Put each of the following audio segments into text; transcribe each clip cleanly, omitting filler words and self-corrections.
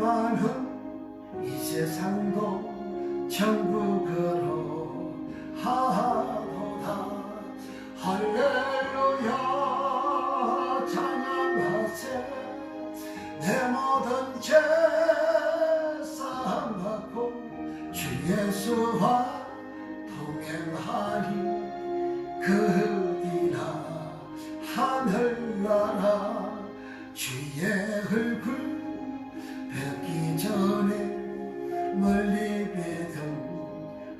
많은 이 세상도 천국으로 하도다. 할렐루야 찬양하세. 내 모든 죄 사함받고 주 예수와 동행하리. 그 뒤나 하늘나라 주의 얼굴 뵙기 전에 멀리 뵈던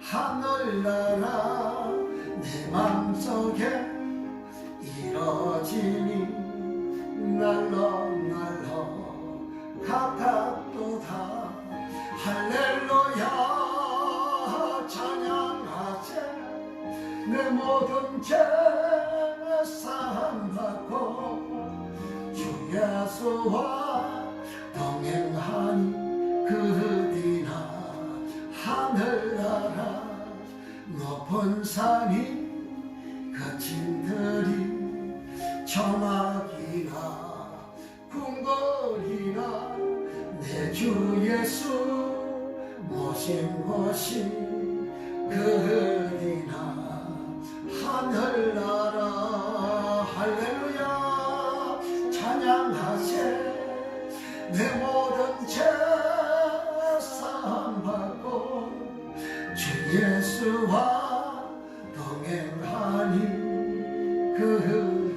하늘나라 내 맘속에 이뤄지니 날로 가깝도다. 할렐루야 찬양하세. 내 모든 죄 사함받고 주 예수와 동행하니 그 뒤나 하늘나라 높은 산이 거친 들이 저막이나 궁궐이나 내 주 예수 모신 곳이 그 뒤나 하늘나라. 할렐루야 찬양하세. 내 모든 죄 사함받고 주 예수와 동행하니 그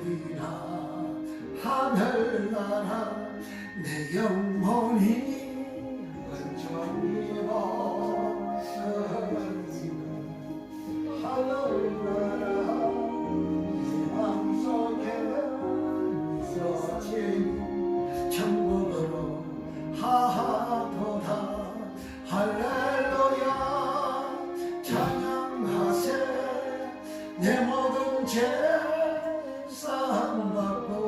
뒤나 하늘나라 내 영혼이 은총이로 하늘나라 내 맘속에 있어진 천국으로 하도다. 할렐루야 찬양하세. 내 모든 죄 사함받고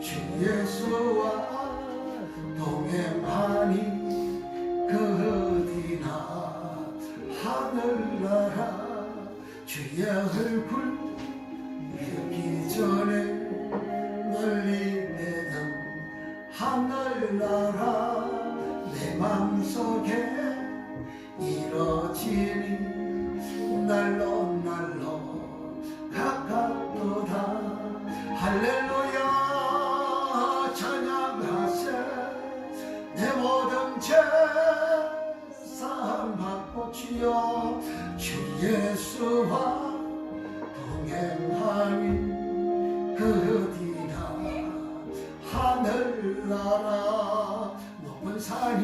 주 예수와 동행하니 그 뒤나 하늘나라 주의 얼굴 뵙기 전에 멀리 내던 하늘나라 내 맘속에 이뤄지니 날로 가깝도다. 할렐루야 찬양하세. 내 모든 죄 사함받고 주여 주 예수와 동행하니 그 뒤나 하늘나라 높은 산이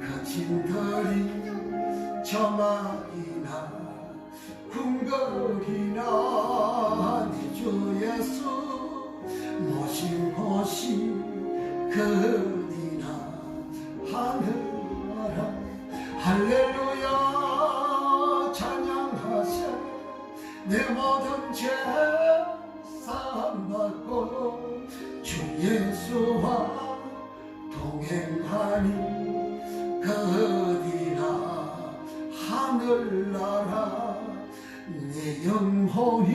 거친 들이 저막이나 궁궐이나 내 주 예수 모신 곳이 그 뒤나 하늘나라. 할렐루야 찬양하세. 내 모든 죄 사함받고 주 예수와 동행하니 그 뒤나 하늘나라 내 영혼이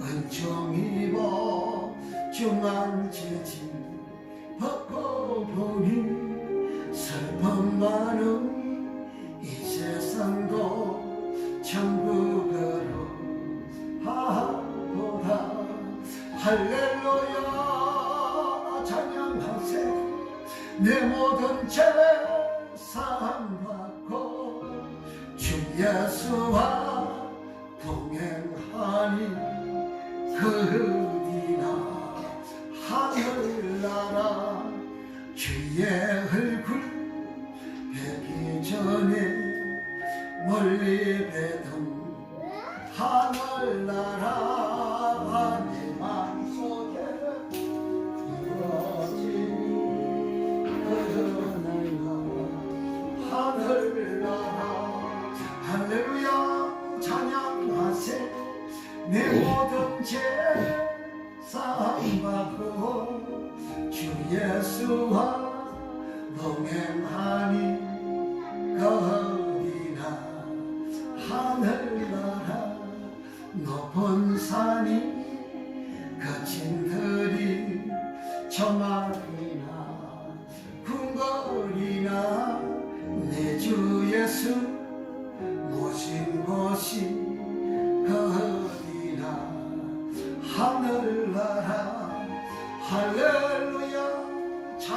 은총입어 중앙지진 벗고 보니 슬픔 많은 이 세상도 천국으로 하도다. 할렐루야 찬양하세. 내 모든 죄 사함받고 주 예수와 동행하니 그 뒤나 하늘나라 주의 얼굴 뵙기 전에 멀리 뵈던 하늘나라 내 맘속에 이루어지니 그 하늘나라. 할렐루야 찬양하세. 내 모든 죄 사함받고 주 예수와 동행하니 그 뒤나 하늘나라 높은 산이 거친 들이 저막이나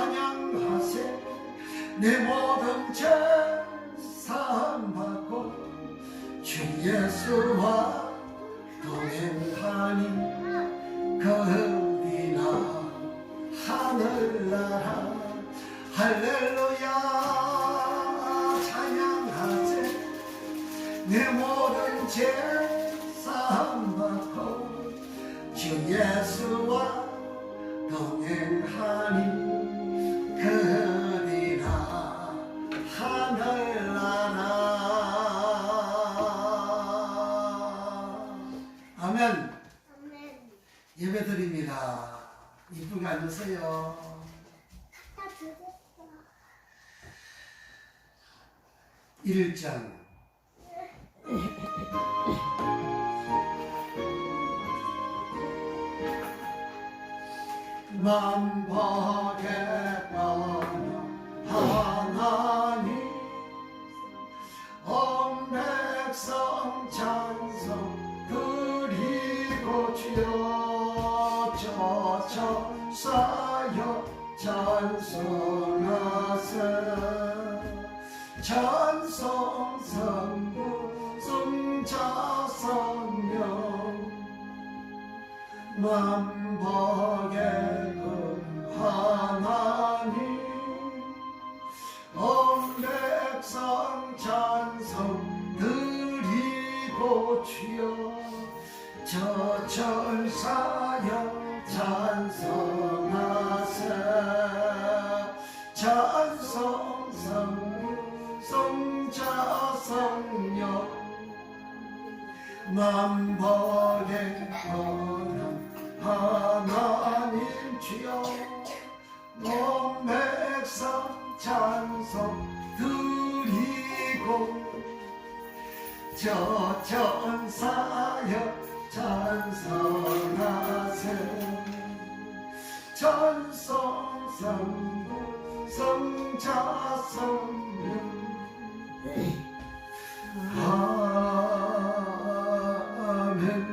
찬양하세 내 모든 죄 사함받고 주 예수와 동행하니 그 어디나 하늘나라 할렐루야 찬양하세 내 모든 죄 사함받고 주 예수와 동행하니 그 어디나 하늘나라 아멘. 예배드립니다. 이쁘게 앉으세요. 1장 만박의 하나님 온 백성 찬송 그리고 주여 저처사여 찬송하세 찬송 성부 성자 성령 만박의 하나님 온 백성 찬송 드리고 주여 저천사여 찬송하세 찬송 성부 성자 성령 만박의 하나님 주여 온 백성 찬송 드리고 저천사여 찬송하세 찬송 성부 성자 성령 아멘.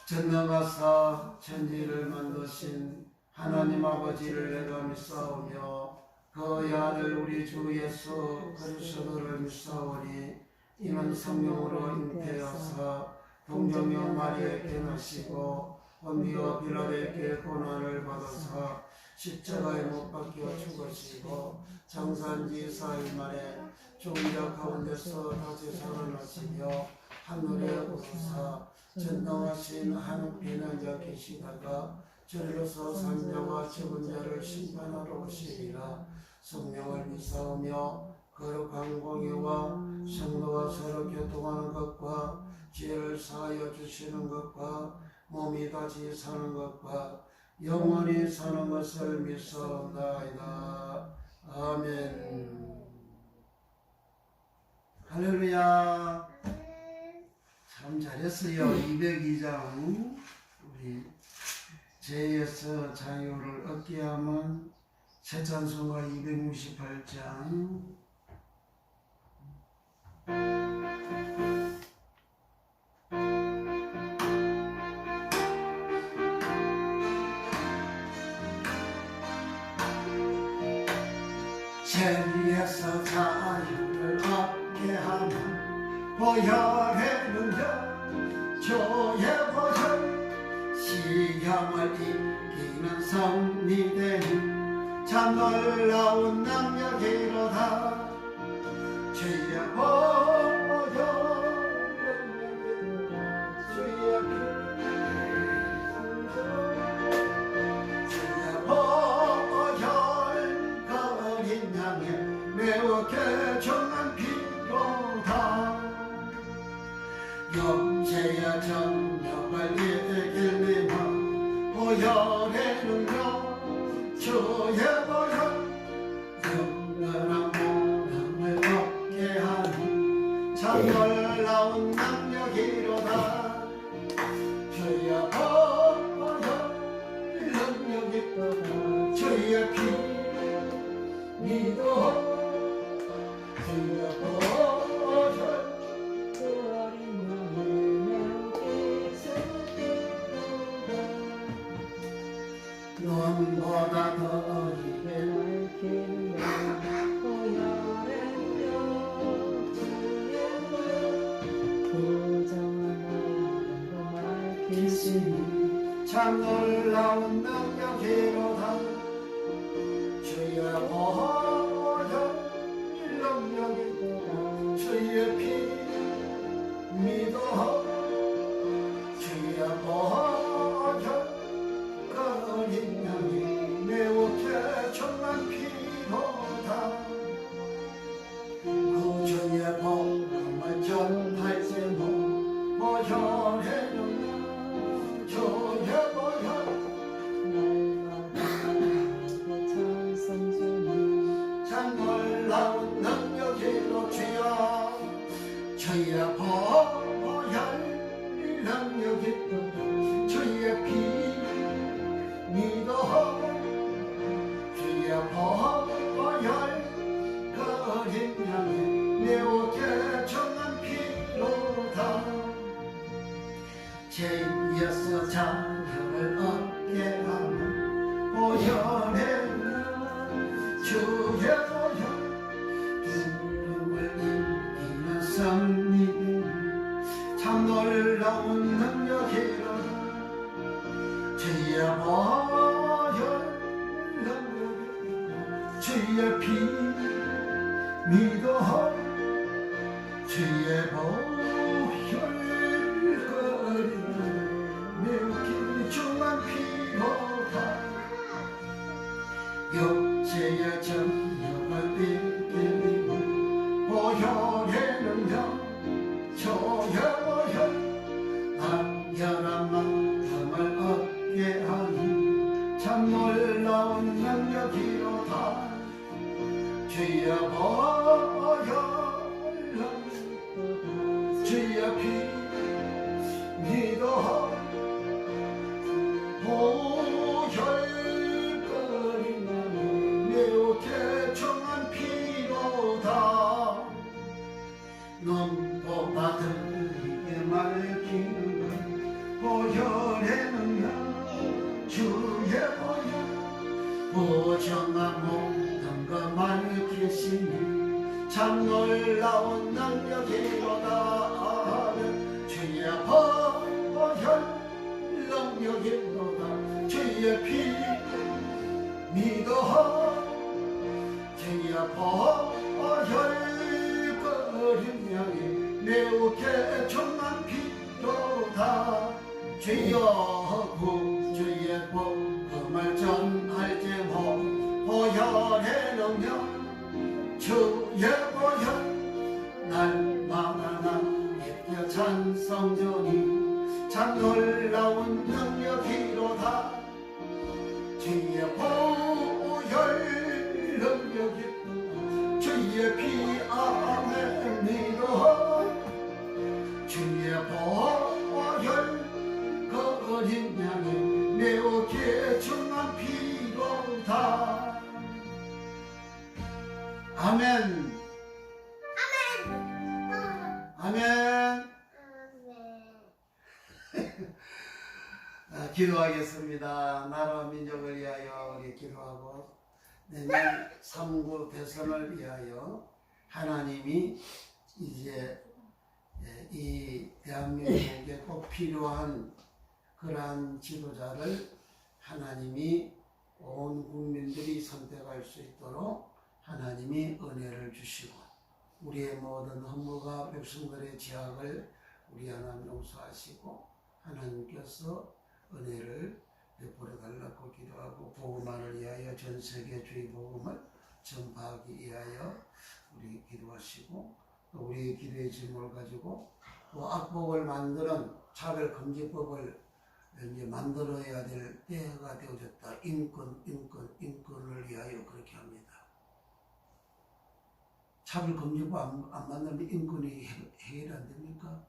전능하사 천지를 만드신 하나님 아버지를 내가 믿사오며 그의 아들 우리 주 예수 그리스도를 믿사오니 이는 성령으로 잉태하사 동정녀 마리아에게 나시고 본디오 빌라도에게 고난을 받아사 십자가에 못 박혀 죽으시고 장사한지 4일 만에 죽은 자 가운데서 다시 살아나시며 하늘에 오르사 전능하신 하느님은 자 계시다가 저리로서 산자와 죽은 자를 심판하러 오시리라. 성령을 믿사오며 거룩한 공의와 성도와 서로 교통하는 것과 죄를 사하여 주시는 것과 몸이 다시 사는 것과 영원히 사는 것을 믿사옵나이다. 아멘. 할렐루야. 참 잘했어요. 202장 우리 죄에서 자유를 얻게 하면 새 찬송가 268장 죄에서 자유를 얻게 하면 보혈의 능력 죄의 보혈 시험을 이기는 성리되니 참 놀라운 능력이로다. 주의 보혈 주의 보혈 거린 양에 매우 귀중한 피로다. 영체의 정력을 이기려면 보혈의 능력 주의 보혈 영원한 모함을 얻게 하니 참 놀라운 능력이로다. 주의 보혈 능력이 떠나 주의 피 믿어 주의 보혈 너 눈보다 더 이게 밝히는 고열의 부정한 마음도 밝히시니 참 놀라운 능력이로다 주의 보혈 능력이 주의 피 믿어 주의 보혈 그 능력이 매우 개천한 피로다 그 주의 복음을 전할 때모 보혈의 능력 주의 보혈 참 놀라운 능력이로 주여 주의 보혈 능력이 주의 피 믿어 주의 보혈 그 능력이 매우 개천한 피로다 죄에서 자녀를 얻게 하는 보혈의 주의 보혈 죽음을 이기는 승리 참 놀라운 능력이로다 주의 보혈 능력 주의 피 믿어 주의 보혈 매우 길쭉한 피로다 육체의 정욕을 이기는 보혈의 능력 주의 보혈 남결한 마음을 얻게 하니 참 놀라운 능력이로다 주의 보혈 주의 피 믿어 보혈거리는 매우 개청한 피로다 눈보다 들리게 밝히는 보혈의 능력 주의 보혈 부정한 모든 것 밝히시니 참 놀라운 능력이로다 주의 보혈 능력이로다 주의 피 믿어 주의 보혈 그림명이 매우 개천한 피로다 주여 구주의 복음을 전할 제목 보혈의 능력 주의 보혈 날마다 난 예표 찬성전이 참 놀라운 능력이로다 주의 보혈 능력이 주의 피 안에 믿어 주의 보혈 그 어린 양이 매우 개청한 피로다 아멘 아멘 기도하겠습니다. 나라와 민족을 위하여 우리 기도하고 내년 3구 대선을 위하여 하나님이 이제 이 대한민국에 꼭 필요한 그러한 지도자를 하나님이 온 국민들이 선택할 수 있도록 하나님이 은혜를 주시고 우리의 모든 허물과 백성들의 죄악을 우리 하나님 용서하시고 하나님께서 은혜를 베풀어 달라고 기도하고 복음만을 위하여 전 세계 주의 복음을 전파하기 위하여 우리 기도하시고 또 우리의 기도의 질문을 가지고 또 악법을 만드는 차별금지법을 이제 만들어야 될 때가 되어졌다. 인권을 위하여 그렇게 합니다. 차별금지법 안 만들면 인권이 해결 안 됩니까?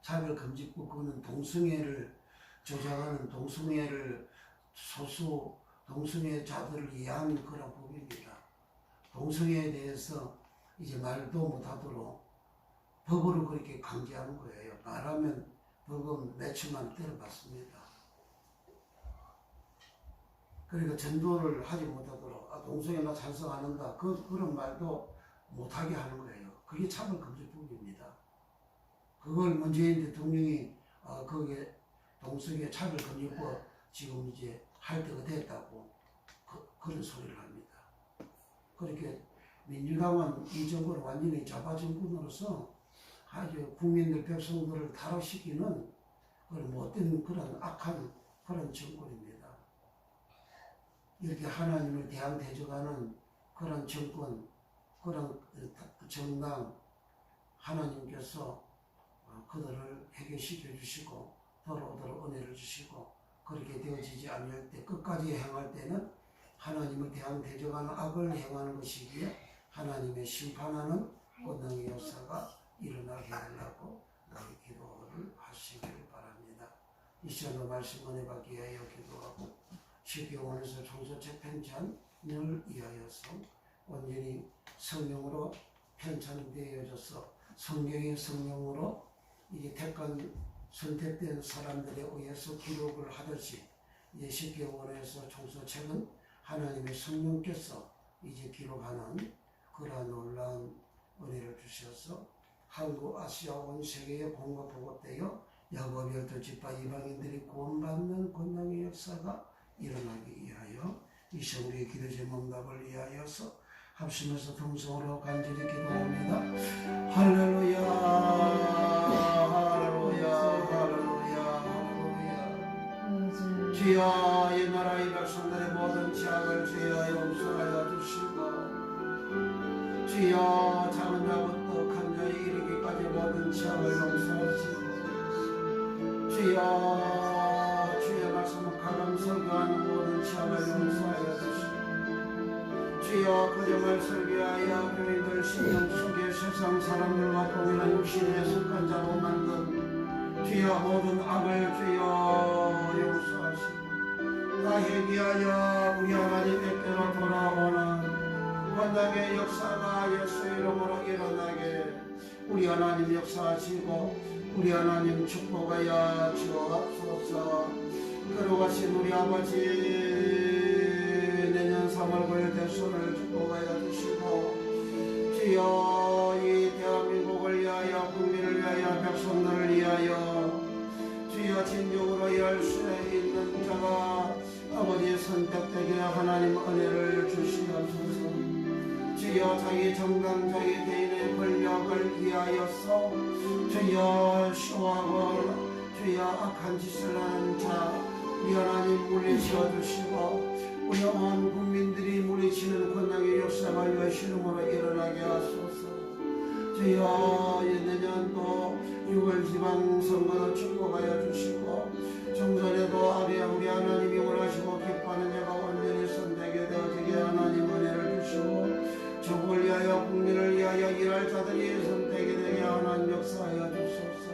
차별금지법 그거는 동성애를 조장하는 동성애를 소수 동성애자들을 위한 그런 법입니다. 동성애에 대해서 이제 말도 못하도록 법으로 그렇게 강제하는 거예요. 말하면 법은 몇 초만 때려봤습니다. 그러니까 전도를 하지 못하도록 동성애 나 찬성 안 한다 그런 말도 못하게 하는 거예요. 그게 차별금지법입니다. 그걸 문재인 대통령이 거기에 동성애 차별금지법 지금 이제 할 때가 됐다고 그런 소리를 합니다. 그렇게 민주당은 이 정권을 완전히 자바정권으로서 아주 국민들 백성들을 타락시키는 그런 못된 그런 악한 그런 정권입니다. 이렇게 하나님을 대항대적하는 그런 정권, 그런 정당 하나님께서 그들을 해결시켜 주시고 돌아오도록 은혜를 주시고 그렇게 되어지지 않을 때 끝까지 행할 때는 하나님을 대항대적하는 악을 행하는 것이기에 하나님의 심판하는 권능의 역사가 일어나게 하려고 기도를 하시기를 바랍니다. 이 시간도 말씀 은혜 받기 위하여 기도하고 시기원에서 청소책 편찬을 위하여서 완전히 성령으로 편찬되어져서 성령의 성령으로 이게 택한 선택된 사람들에 의해서 기록을 하듯이 이제 시기원에서 청소책은 하나님의 성령께서 이제 기록하는 그러한 놀라운 은혜를 주셔서 한국, 아시아, 온 세계에 공급보급되어 야곱 열두 지파 이방인들이 구원받는 권능의 역사가 일어나기 위하여 이 시험의 기도 제목답을 위하여서 합심해서 동성으로 간절히 기도합니다. 할렐루야 할렐루야 할렐루야 할렐루야. 주여 이 나라 이 백성들의 모든 죄악을 주여 용서하여 주시고 주여 작은 자부터 큰 자에 이르기까지 모든 죄악을 용서하시고 주여 주의 말씀을 가감 설교하는 모든 죄악을 용서하여 주시고 주여 그점을 설교하여 교인들 신령 속에 세상 사람들과 동일한 육신에 속한 자로 만든 주여 모든 악을 주여 용서하시고 다 회개하여 우리 하나님께로 돌아오는 권능의 역사가 예수 이름으로 일어나게 우리 하나님 역사하시고 우리 하나님 축복하여 주옵소서. 걸어가신 우리 아버지 내년 3월 9일 대선을 축복하여 주시고 주여 이 대한민국을 위하여 국민을 위하여 백성들을 위하여 주여 진정으로 할 수 있는 자가 아버지 선택되게 하나님 은혜를 주시옵소서. 주여 자기 정당 자기 개인의 권력을 위하여서 주여 쇼하고 주여 악한 짓을 하는 자 우리 하나님 물리쳐 주시고 우리 온 국민들이 물리치는 권능의 역사가 예수 이름으로 일어나게 하소서. 주여 내년도 6월 지방선거도 축복하여 주시고 정선에도 아래 우리 하나님이 원하시고 기뻐하는 자가 온전히 선택이 되어지게 하나님 은혜를 주시고 정부를 위하여 국민을 위하여 일할 자들이 선택이 되게 하나님 역사하여 주소서.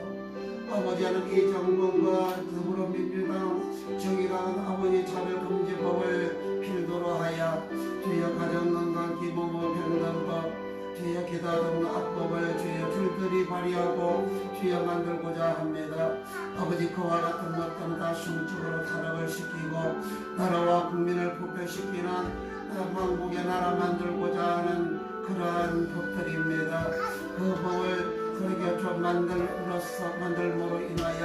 아버지는 이 정권과 더불어민주당 정의당은 아버지 차별금지법을 필두로 하여 주여 가정건강 기본법 평등법 주여 기다듬는 악법을 주여 줄들이 발휘하고 주여 만들고자 합니다. 아버지 그와 같은 것들은 다 순적으로 타락을 시키고 나라와 국민을 부패시키는 망국의 나라 만들고자 하는 그러한 법들입니다. 그 법을 그렇게 좀 만들므로 인하여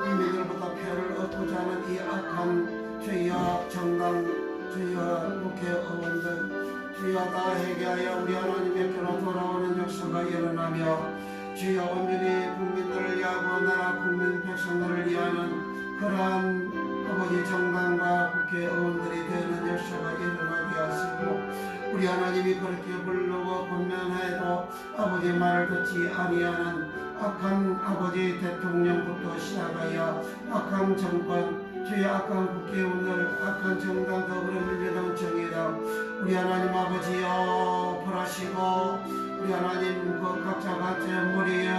국민들보다 표를 얻고자 하는 이 악한 주여 정당 주여 국회의원들 주여 다 회개하여 우리 하나님께로 돌아오는 역사가 일어나며 주여 온전히 국민들을 위하고 나라 국민 백성들을 위하는 그러한 아버지 정당과 국회의원들이 되는 역사가 일어나게 하시고 우리 하나님이 그렇게 부르고 권면해도 아버지 말을 듣지 아니하는 악한 아버지 대통령부터 시작하여 악한 정권 주의 악한 국회의원들 악한 정당 더불어민주당 정의당 우리 하나님 아버지여 벌하시고 우리 하나님 그 각자 각자의 머리에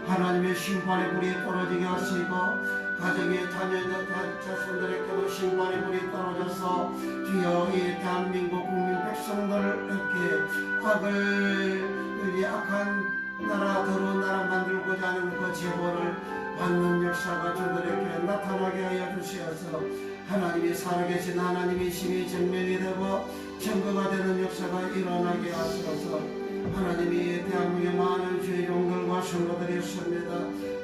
하나님의 심판의 불이 떨어지게 하시고 가정의 자녀들 자손들에게도 심판의 불이 떨어져서 주여 이 대한민국 국민 백성들에게 악을 이 악한 나라 더러운 나라 만들고자 하는 그 제보를 받는 역사가 저들에게 나타나게 하여 주시어서 하나님이 살아계신 하나님의 힘이 증명이 되고 증거가 되는 역사가 일어나게 하소서. 하나님이 대한민국의 많은 주의 종들과 성도들이 있습니다.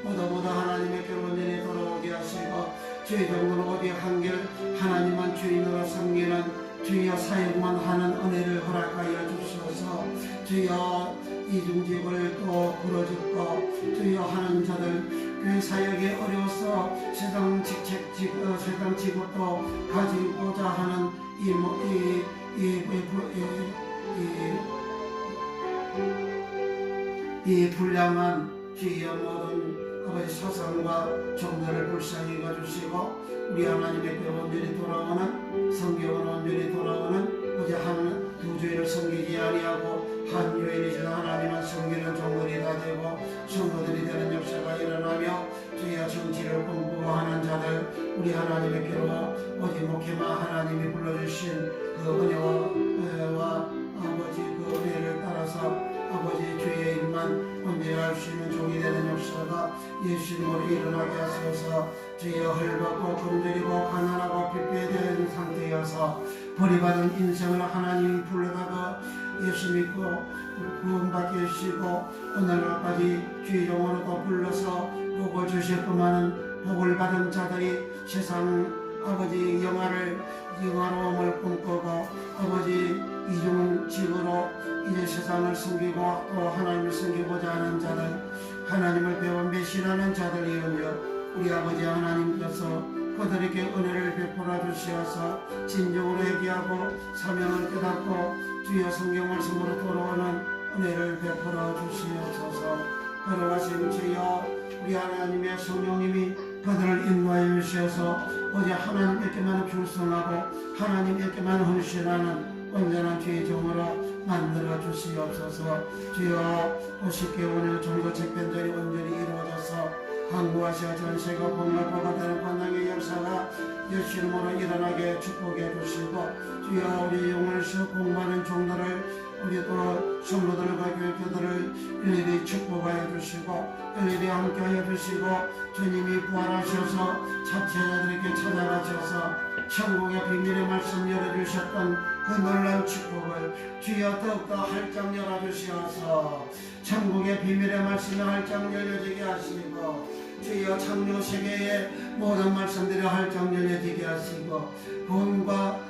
모두 하나님의 온전히 돌아오게 하시고 주의 종들은 어디 한결 하나님만 주인으로 섬기는 주여 사역만 하는 은혜를 허락하여 주시옵소서. 주여 이중직을 또 부러졌고 주여 하는 자들 교회 사역이 어려워서 세상 직책도 가지고자 하는 이 불량한 주여 모든 아버지 사상과 종들을 불쌍히 여겨주시고 우리 하나님께 온전히 돌아오는 성경은 온전히 돌아오는 오직 한 두 주인을 섬기지 아니하고 한 유인이신 하나님만 섬기는 종들이 다 되고 성도들이 되는 역사가 일어나며 주의 정치를 공부하는 자들 우리 하나님께로 오직 목회만 하나님이 불러주신 그 은혜와 아버지 그 은혜를 따라서 아버지 주의 일만 온전히 할 수 있는 종이 되는 역사가 예수님으로 일어나게 하소서. 주여 헐벗고 굶주리고 가난하고 핍배된 상태여서 버림받은 인생을 하나님 불러다가 예수 믿고 구원받게 해주시고 오늘날까지 주의 종으로 또 불러서 복을 주셨구만은 복을 받은 자들이 세상 아버지 영화로움을 꿈꾸고 아버지 이중직으로 이제 세상을 섬기고 또 하나님을 섬기고자 하는 자들 하나님을 배워 배신하는 자들이오며 우리 아버지 하나님께서 그들에게 은혜를 베풀어 주시어서 진정으로 회개하고 사명을 깨닫고 주여 성경 말씀으로 돌아오는 은혜를 베풀어 주시옵소서. 걸어가신 주여 우리 하나님의 성령님이 그들을 인도하여 주셔서 오직 하나님께만 충성하고 하나님께만 헌신하는 온전한 주의 종으로 만들어 주시옵소서. 주여 50개 오늘 종교책변절이 온전히 이루어져서 한국아시아 전세가 복락보가 되는 권능의 역사가 예수님으로 일어나게 축복해 주시고 주여 우리 영혼에서 공부하는 종들을 우리 또 성도들과 교회들을 일일이 축복하여 주시고 일일이 함께하여 주시고 주님이 부활하셔서 잡채자들에게 찾아가셔서 천국의 비밀의 말씀 열어주셨던 그 놀라운 축복을 주여 더욱더 활짝 열어주시어서 천국의 비밀의 말씀이 활짝 열려지게 하시고 주여 창조 세계의 모든 말씀들이 활짝 열려지게 하시고 구원과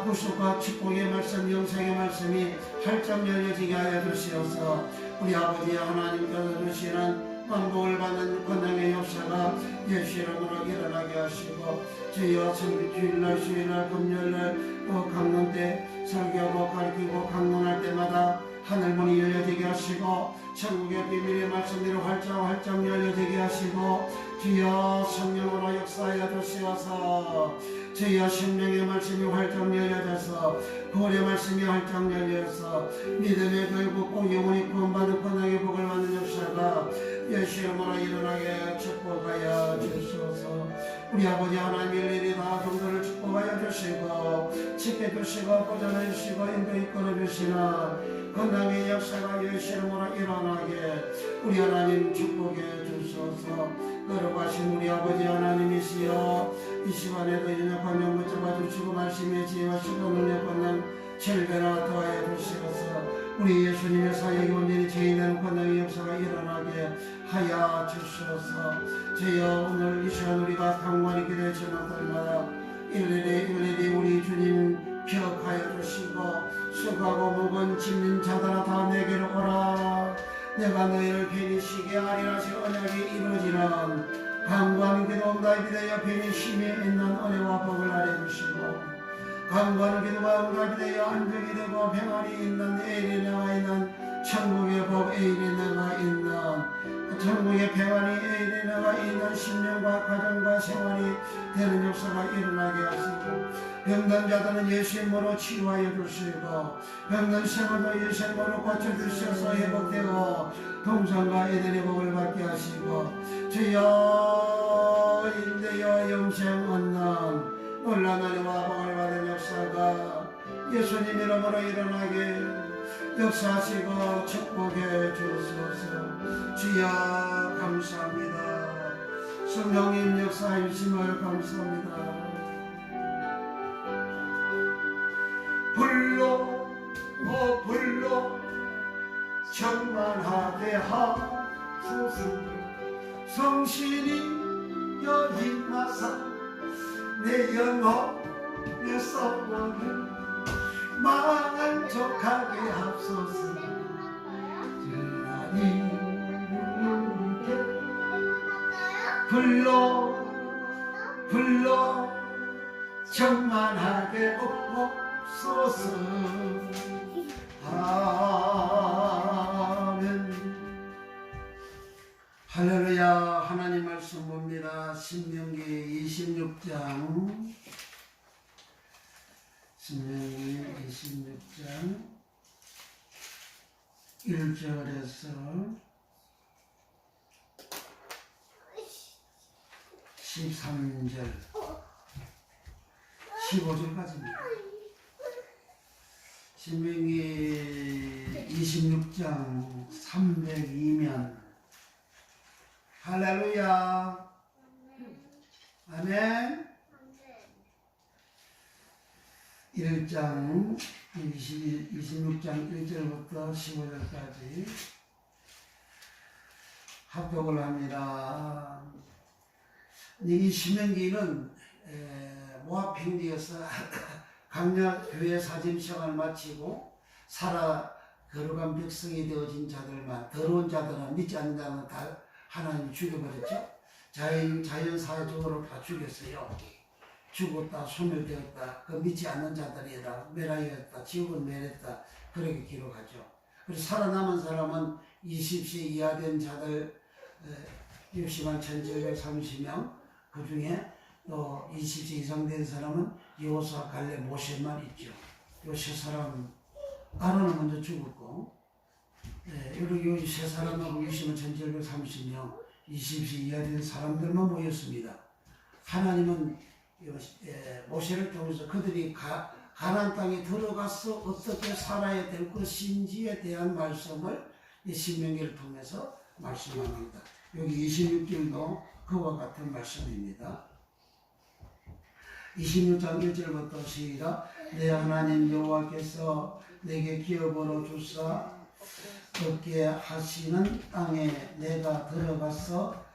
구속과 축복의 말씀 영생의 말씀이 활짝 열려지게 하여 주시어서 우리 아버지 하나님께서 주시는 왕복을 받는 권능의 역사가 예수 이름으로 일어나게 하시고 주여 주일날 수요일날 금요일날 강론 때 설교하고 가르치고 강론할 때마다 하늘문이 열려지게 하시고 천국의 비밀의 말씀들이 활짝 열려지게 하시고 주여 성령으로 역사하여 주시어서 주여 생명의 말씀이 활짝 열려져서 구원의 말씀이 활짝 열려서 믿음의 결국 꼭 영원히 구원받는 권능의 복을 받는 역사가 예수 이름으로 일어나게 축복하여 주시옵소서. 우리 아버지 하나님 일일이 다 종들을 축복하여 주시고 지켜주시고 보존해 주시고 인도 이끌어 주시는 건강의 역사가 예수 이름으로 일어나게 우리 하나님 축복해 주소서. 거룩하신 우리 아버지 하나님이시여 이 시간에도 연약한 영 붙잡아 주시고 말씀의 지혜와 시고 능력 받는 칠배나 더하여 주시옵소서. 우리 예수님의 사역이 온전히 죄인되는 권능의 역사가 일어나게 하여 주시옵소서. 주여 오늘 이 시간 우리가 강관히 기도의 제목들마다 일일이 우리 주님 기억하여 주시고 수고하고 무거운 짐진 자들아 다 내게로 오라. 내가 너희를 편히 쉬게 하리라. 하실 언약이 이루어지는 강구하는 기도 응답이 되어 편히 힘이 있는 은혜와 복을 알려주시고 강구하는 기도가 응답이 되어 안정이 되고 평안이 있는 에일이 나와 있는 천국의 복 에일이 나가 있는 천국의 평안이 에일이 나가 있는 신령과 가정과 생활이 되는 역사가 일어나게 하시고 병든 자들은 예수 이름으로 치유하여 주시고 병든 생활도 예수 이름으로 고쳐주셔서 회복되고 동성과 에덴의 복을 받게 하시고 주여 인되어 영생 얻는 놀라운 은혜와 복을 받은 역사가 예수님 이름으로 일어나게 역사하시고 축복해 주소서. 주여 감사합니다. 성령님 역사해 주심을 감사합니다. 불로 충만하게 하소서. 성신이 여기 와서 내 영혼의 소원을 만족하게 하소서. 주님께 불로 충만하게 없소서. 아멘. 할렐루야. 하나님 말씀 봅니다. 신명기 26장 1절에서 13절 15절까지입니다. 신명기 26장 302면 할렐루야. 아멘. 1장 26장 1절부터 15절까지 합독을 합니다. 이 신명기는 모압 평지에서 강약 교회 사짐 시간을 마치고 살아 거룩한 백성이 되어진 자들만, 더러운 자들은 믿지 않는 자는 다 하나님이 죽여버렸죠. 자연사적으로 다 죽였어요. 죽었다, 소멸되었다, 그 믿지 않는 자들이다, 멸하였다, 지옥은 멸했다, 그렇게 기록하죠. 그래서 살아남은 사람은 20세 이하 된 자들 60만 1730명, 그 중에 또 20세 이상 된 사람은 여호수아, 갈렙, 모세만 있죠. 요 세 사람, 아론은 먼저 죽었고, 여기 세 사람하고 60만 1730명, 20세 이하 된 사람들만 모였습니다. 하나님은 모세를 통해서 그들이 가나안 땅에 들어가서 어떻게 살아야 될 것인지에 대한 말씀을 이 신명기를 통해서 말씀합니다. 여기 26절도 그와 같은 말씀입니다. 26장 1절부터 시작. 내 하나님 여호와께서 내게 기업으로 주사 얻게 하시는 땅에 내가 들어가서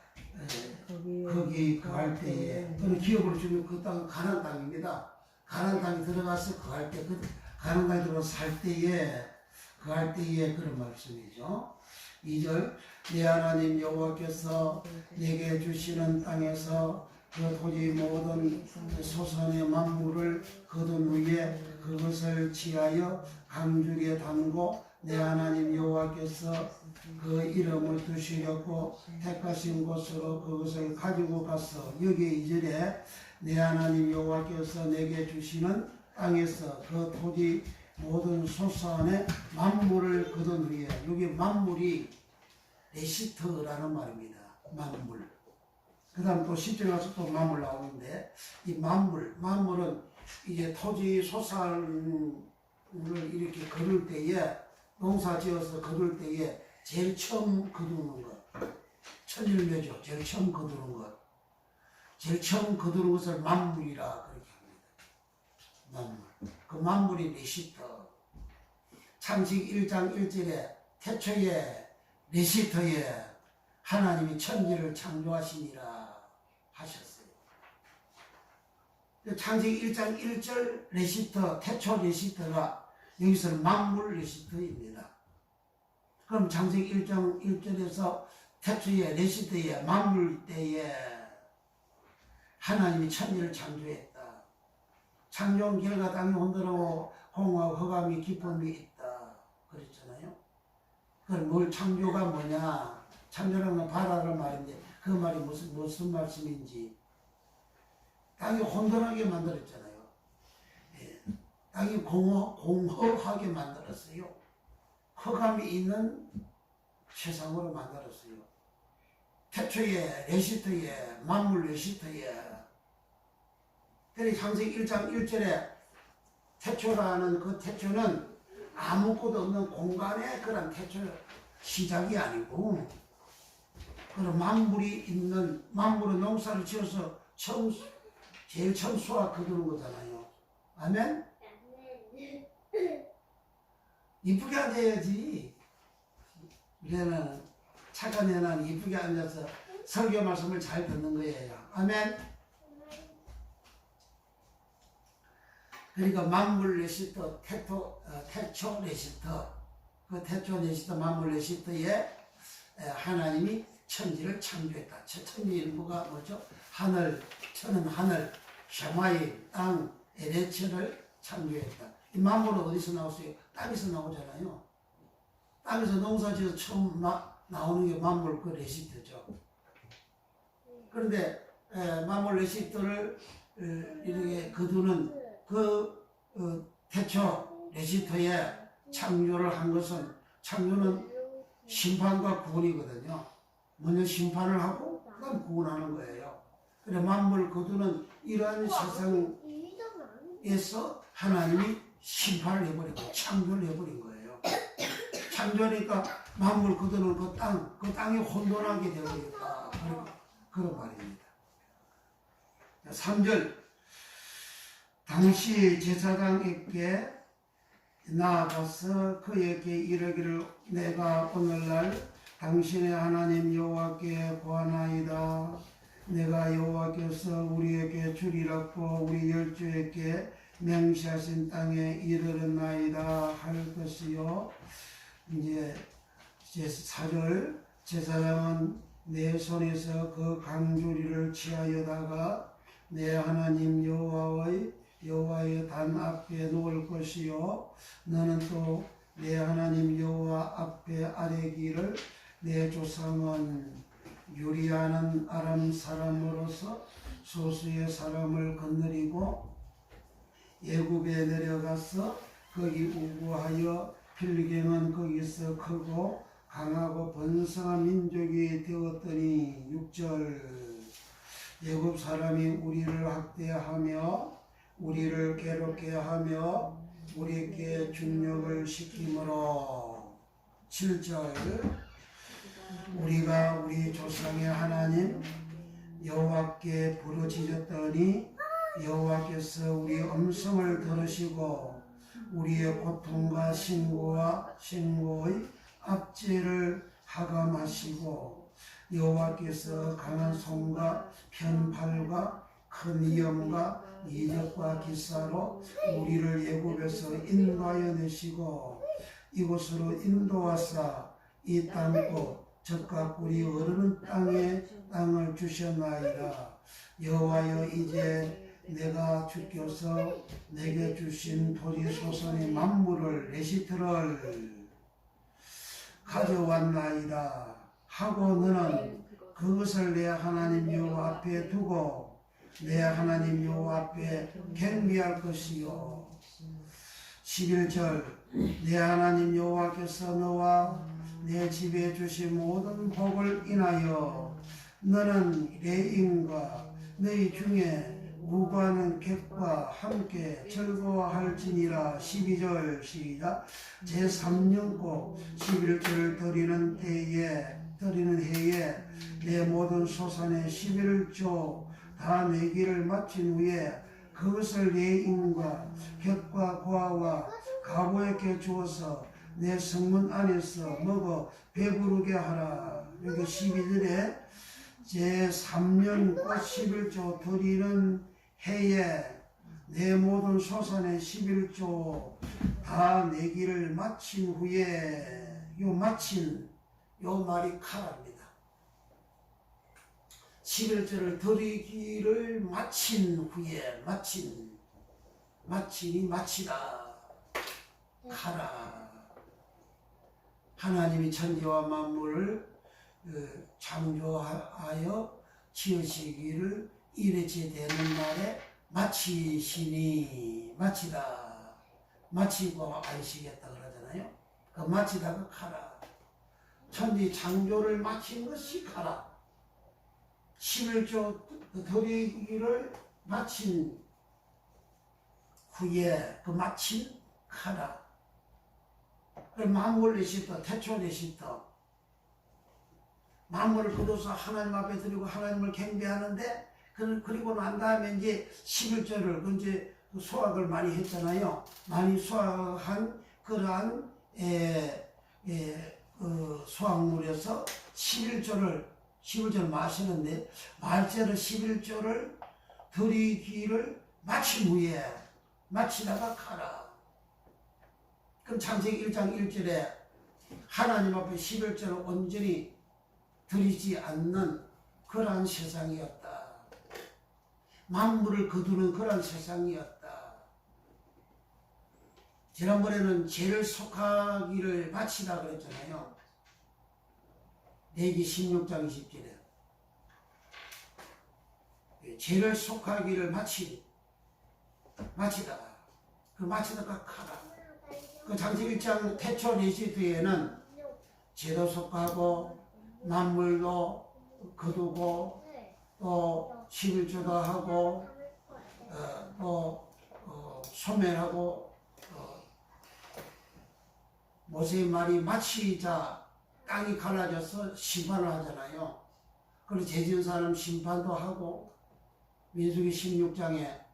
거기 거할 때에, 그는 기업으로 주면 그 땅은 가나안 땅입니다. 가나안 땅에 들어가서 거할 때, 그 가나안 땅에 들어가서 살 때에, 거할 때에 그런 말씀이죠. 2절. 내 하나님 여호와께서 내게 주시는 땅에서 그 토지 모든 소산의 만물을 거둔 후에 그것을 취하여 강죽에 담고 내 하나님 여호와께서 그 이름을 두시려고 택하신 곳으로 그것을 가지고 갔어. 여기 2절에 내 하나님 여호와께서 내게 주시는 땅에서 그 토지 모든 소산의 만물을 거둔 후에, 여기 만물이 레시트라는 말입니다. 만물. 그 다음 또 10절에 가서 또 만물 나오는데, 이 만물은 이제 토지 소산을 이렇게 거둘 때에, 농사 지어서 거둘 때에 제일 처음 거두는 것, 천일묘죠. 제일 처음 거두는 것, 제일 처음 거두는 것을 만물이라 그렇게 합니다. 만물. 그 만물이 레시터. 창세기 1장 1절에 태초에 레시터에 하나님이 천지를 창조하시니라 하셨어요. 창세기 1장 1절 레시터, 태초 레시터가 여기서는 만물 레시터입니다. 그럼 창세기 1장 1절에서 태초에 레시터에 만물 때에 하나님이 천지를 창조했다. 창조한 결과 땅이 혼돈하고 홍하고 흑암이 기쁨이 있다. 그랬잖아요. 그럼 뭘 창조가 뭐냐? 창조라는 건 바라는 말인데 그 말이 무슨 말씀인지. 땅이 혼돈하게 만들었잖아요. 땅이 공허하게 만들었어요. 흑암이 있는 세상으로 만들었어요. 태초에 레시터에 만물 레시터에. 그래서 창세기 1장 1절에 태초라는 그 태초는 아무것도 없는 공간의 그런 태초 시작이 아니고, 그런 만물이 있는, 만물은 농사를 지어서 제일 처음 수확 거두는 거잖아요. 아멘? 이쁘게 앉아야지. 우리는 착한 연하는 이쁘게 앉아서 설교 말씀을 잘 듣는 거예요. 아멘. 그러니까 만물 레시터 태초 레시터 그 태초 레시터 만물 레시터에 하나님이 천지를 창조했다. 천지는 뭐가 뭐죠? 하늘, 천은 하늘, 샤마일, 땅, 에레츠를 창조했다. 이 만물은 어디서 나왔어요? 땅에서 나오잖아요. 땅에서 농사지어서 처음 나오는 게 만물 그 레시터죠. 그런데 만물 레시터를 이렇게 거두는 그 태초 레시터에 창조를 한 것은 창조는 심판과 구원이거든요. 먼저 심판을 하고 그다음 구원하는 거예요. 그래 만물 거두는 이러한 세상에서 하나님이 심판을 해버리고 창조를 해버린 거예요. 창조니까 만물 거두는 그 땅이 혼돈하게 되어버렸다. 그런 말입니다. 3절 당시 제사장에게 나아가서 그에게 이르기를 내가 오늘날 당신의 하나님 여호와께 구하나이다. 내가 여호와께서 우리에게 주리라고 우리 열조에게 맹세하신 땅에 이르렀나이다 할 것이요. 이제 4절 제사장은 내 손에서 그 강주리를 취하여다가 내 하나님 여호와의 단 앞에 놓을 것이요 너는 또 내 하나님 여호와 앞에 아뢰기를 내 조상은 유리하는 아람 사람으로서 소수의 사람을 거느리고 애굽에 내려가서 거기 우고하여 필경은 거기서 크고 강하고 번성한 민족이 되었더니 6절 애굽 사람이 우리를 학대하며 우리를 괴롭게 하며 우리에게 중력을 시키므로 7절 우리가 우리 조상의 하나님 여호와께 부르짖었더니 여호와께서 우리 음성을 들으시고 우리의 고통과 신고의 압제를 하감하시고 여호와께서 강한 손과 편팔과 큰 위험과 이적과 기사로 우리를 애굽에서 인도하여 내시고 이곳으로 인도하사 이 땅꽃 젖과 꿀이 흐르는 땅을 주셨나이다. 여호와여 이제 내가 주께서 내게 주신 토지 소선의 만물을 레시트를 가져왔나이다 하고 너는 그것을 내 하나님 여호와 앞에 두고 내 하나님 여호와 앞에 경배할 것이요. 11절 내 하나님 여호와께서 너와 내 집에 주신 모든 복을 인하여 너는 레인과 너희 중에 무고하는 객과 함께 즐거워할지니라. 12절 시작 제3년국 11절을 드리는 해에 내 모든 소산의 11조 다 내기를 마친 후에 그것을 내 임과 객과 고아와 가보에게 주어서 내 성문 안에서 먹어 배부르게 하라. 여기 12절에 제3년 꽃 11조 드리는 해에 내 모든 소산의 11조 다 내기를 마친 후에 요 말이 칼합니다. 11절을 드리기를 마친 후에 마치다 하라. 하나님이 천지와 만물을 창조하여 지으시기를 이래지 되는 날에 마치고 아시겠다 그러잖아요. 그 마치다가 가라. 천지 창조를 마친 것이 가라. 11조 드리기를 마친 후에 그 마친 가라. 만물 레시터, 태초 레시터. 만물을 거둬서 하나님 앞에 드리고 하나님을 경배하는데 그리고 난 다음에 이제 11절을 이제 수학을 많이 했잖아요. 많이 수학한 그러한 수확물에서 11조를 마시는데 말째로 11조를 드리기를 마친 후에 마치다가 가라. 그럼 창세기 1장 1절에 하나님 앞에 11조를 온전히 드리지 않는 그러한 세상이었다. 만물을 거두는 그러한 세상이었다. 지난번에는 죄를 속하기를 마치다 그랬잖아요. 레위기 16장 20절에 죄를 속하기를 마치다가 그 마치다가 가라. 그 창세기 1장 태초 레시트에는 죄도 속하고 만물도 거두고 또 11조도 하고 소멸하고 모세의 말이 마치자 땅이 갈라져서 심판을 하잖아요. 그리고 죄 지은 사람 심판도 하고 민수기 16장에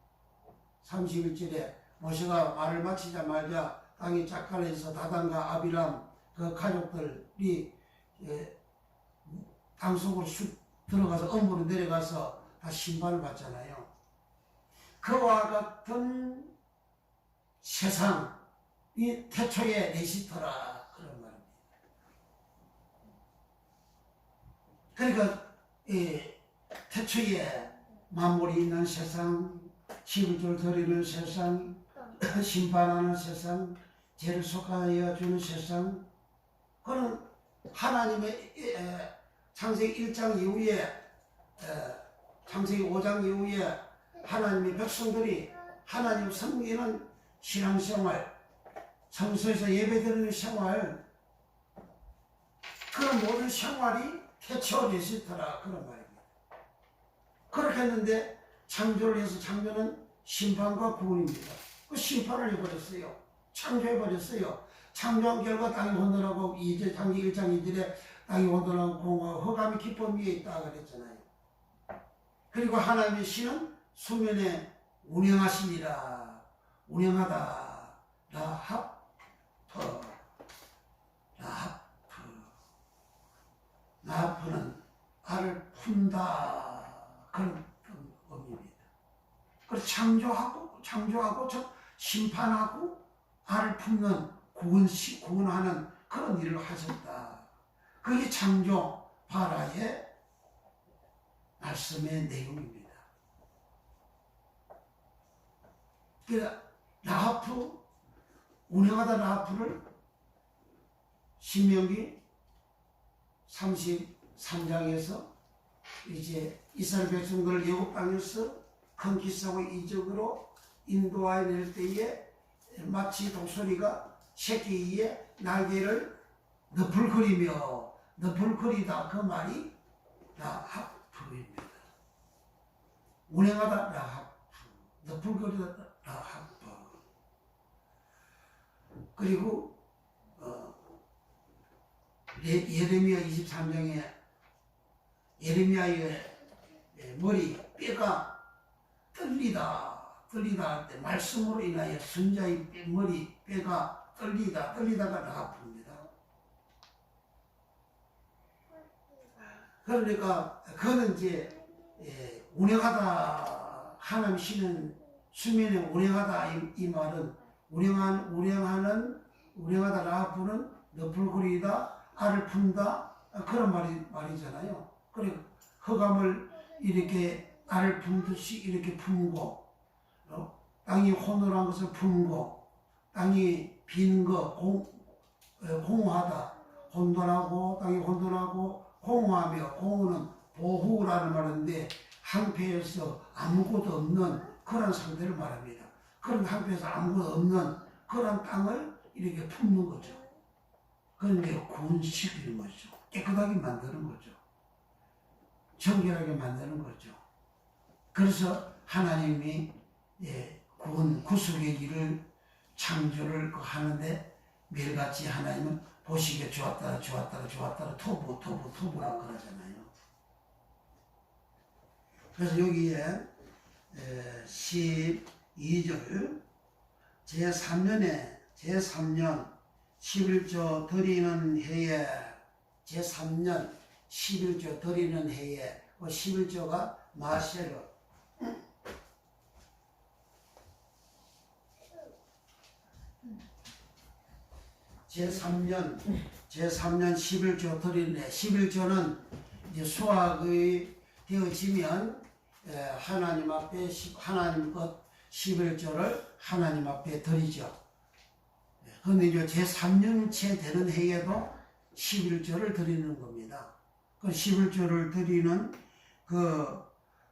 31절에 모세가 말을 마치자마자 땅이 쫙 갈라져서 다단과 아비람 그 가족들이 땅 속으로 쑥 들어가서 엄으로 내려가서 다 심판을 받잖아요. 그와 같은 세상이 태초의 레시터라 그런 말입니다. 그러니까 태초에 만물이 있는 세상, 11조를 드리는 세상, 심판하는 세상, 죄를 속하여 주는 세상, 그는 하나님의 창세기 1장 이후에 창세기 5장 이후에 하나님의 백성들이 하나님 섬기는 신앙생활, 성소에서 예배드리는 생활, 그런 모든 생활이 태초 레시터라 그런 말입니다. 그렇게 했는데 창조를 해서 창조는 심판과 구원입니다. 그 심판을 해버렸어요. 창조해버렸어요. 창조한 결과 땅이 혼돈하고 이제 창세기 1장 2절에 땅이 혼돈하고 공허하고 흑암이 깊은 위에 있다 그랬잖아요. 그리고 하나님의 신은 수면에 운행하시니라. 운행하다. 라하프는 알을 푼다. 그런 의미입니다. 그래서 창조하고 심판하고 알을 품는 구원하는 그런 일을 하셨다. 그게 창조 바라의 말씀의 내용입니다. 그러니까 라하프, 운행하다 라하프를 신명기 33장에서 이제 이스라엘 백성들을 애굽 땅에서 큰 기사와 이적으로 인도하여 낼 때에 마치 독수리가 새끼 위에 날개를 너풀거리다 그 말이 라하프입니다. 운행하다 라하프, 너풀거리다 라하프. 그리고 예레미야 23장에 예레미야의 머리 뼈가 떨리다 할 때 말씀으로 인하여 선자의 머리 뼈가 떨리다가 라하프입니다. 그러니까 그는 이제 운행하다 하나님 신은 수면에 운행하다 이 말은 운행하다 라하프는 너풀거리다 알을 푼다 그런 말이잖아요. 그리고 흑암을 이렇게 알을 품듯이 이렇게 품고 땅이 혼돈한 것을 품고 땅이 빈 거 공허하다 혼돈하고 땅이 혼돈하고 공허하며 공허는 보후라는 말인데 한패에서 아무것도 없는 그런 상태를 말합니다. 그런 한패에서 아무것도 없는 그런 땅을 이렇게 품는 거죠. 그런 게 구원시키는 거죠. 깨끗하게 만드는 거죠. 정결하게 만드는 거죠. 그래서 하나님이 구속의 길을 창조를 하는데 매일같이 하나님은 보시기에 좋았다 토부라고 그러잖아요. 그래서 여기에 12절 제3년 11조 드리는 해에 제3년 11조 드리는 해에 11조가 마세르 제3년 11조 드리는 해 11조는 이제 수학의 되어지면 하나님 앞에 하나님 것 11조를 하나님 앞에 드리죠. 그런데 이제 제3년째 되는 해에도 11조를 드리는 겁니다. 그 11조를 드리는 그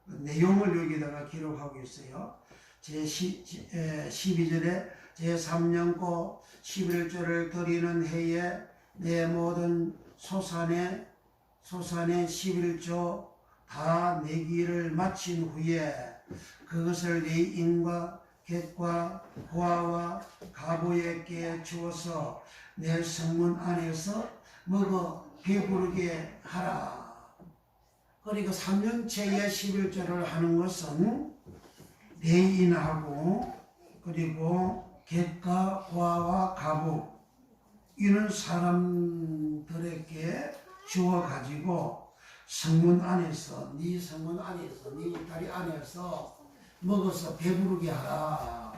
내용을 여기다가 기록하고 있어요. 제12절에 제3년고 11조를 드리는 해에 내 모든 소산의 11조 다 내기를 마친 후에 그것을 내 인과 객과 고아와 가보에게 주어서 내 성문 안에서 먹어 배부르게 하라. 그러니까 3년째에 11조를 하는 것은 내인하고 그리고 객과 고아와 가부 이런 사람들에게 주어 가지고 성문 안에서 네 성문 안에서 네 다리 안에서 먹어서 배부르게 하라.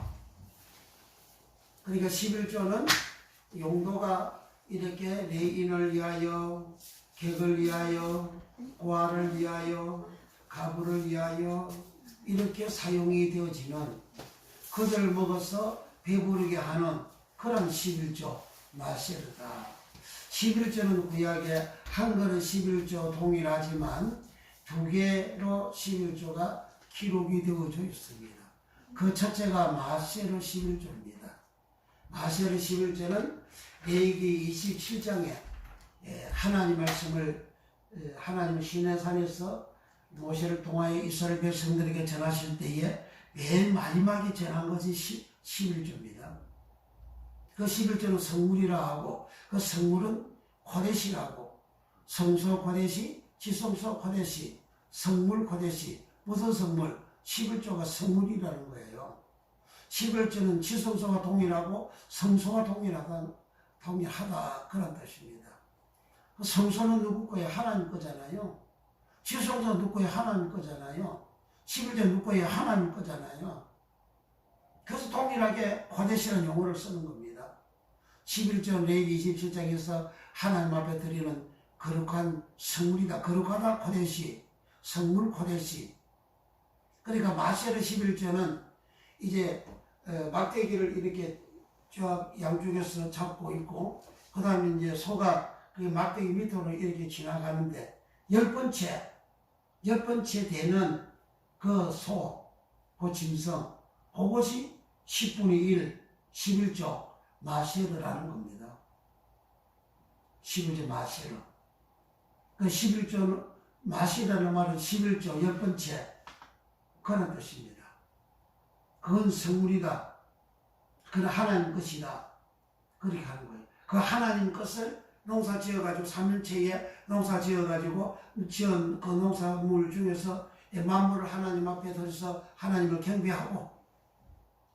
그러니까 11조는 용도가 이렇게 레인을 위하여 객을 위하여 고아를 위하여 가부를 위하여 이렇게 사용이 되어지는 그들 먹어서 배부르게 하는 그런 11조 마세르다. 11조는 구약에 한 거는 11조 동일하지만 두 개로 11조가 기록이 되어져 있습니다. 그 첫째가 마세르 11조입니다. 마세르 11조는 레위기 27장에 하나님 말씀을 하나님 시내산에서 모세를 통하여 이스라엘 백성들에게 전하실 때에 맨 마지막에 전한 것이 11조입니다. 그 11조는 성물이라 하고 그 성물은 코데시라고 성소 코데시, 지성소 코데시, 성물 코데시, 무슨 성물? 11조가 성물이라는 거예요. 11조는 지성소가 동일하고 성소가 동일하다 그런 뜻입니다. 성소는 누구 거예요? 하나님 거잖아요. 지성소는 누구 거예요? 하나님 거잖아요. 11조 누구 거예요? 하나님 거잖아요. 그래서 동일하게 코데시라는 용어를 쓰는 겁니다. 11조 레위기 27장에서 하나님 앞에 드리는 거룩한 성물이다. 거룩하다 코데시, 성물 코데시. 그러니까 마세르 11조는 이제 막대기를 이렇게 쫙 양쪽에서 잡고 있고 그 다음에 이제 소가 그 막대기 밑으로 이렇게 지나가는데 열 번째 되는 그 소, 그 짐승 그것이 10분의 1, 11조 마세르라는 겁니다. 11조 마세르. 그 11조 마세르라는 말은 11조 열 번째 그런 뜻입니다. 그건 성물이다. 그건 하나님 것이다. 그렇게 하는 거예요. 그 하나님 것을 농사 지어가지고 3년째에 농사 지어가지고 지은 그 농사물 중에서 만물을 하나님 앞에 들여서 하나님을 경배하고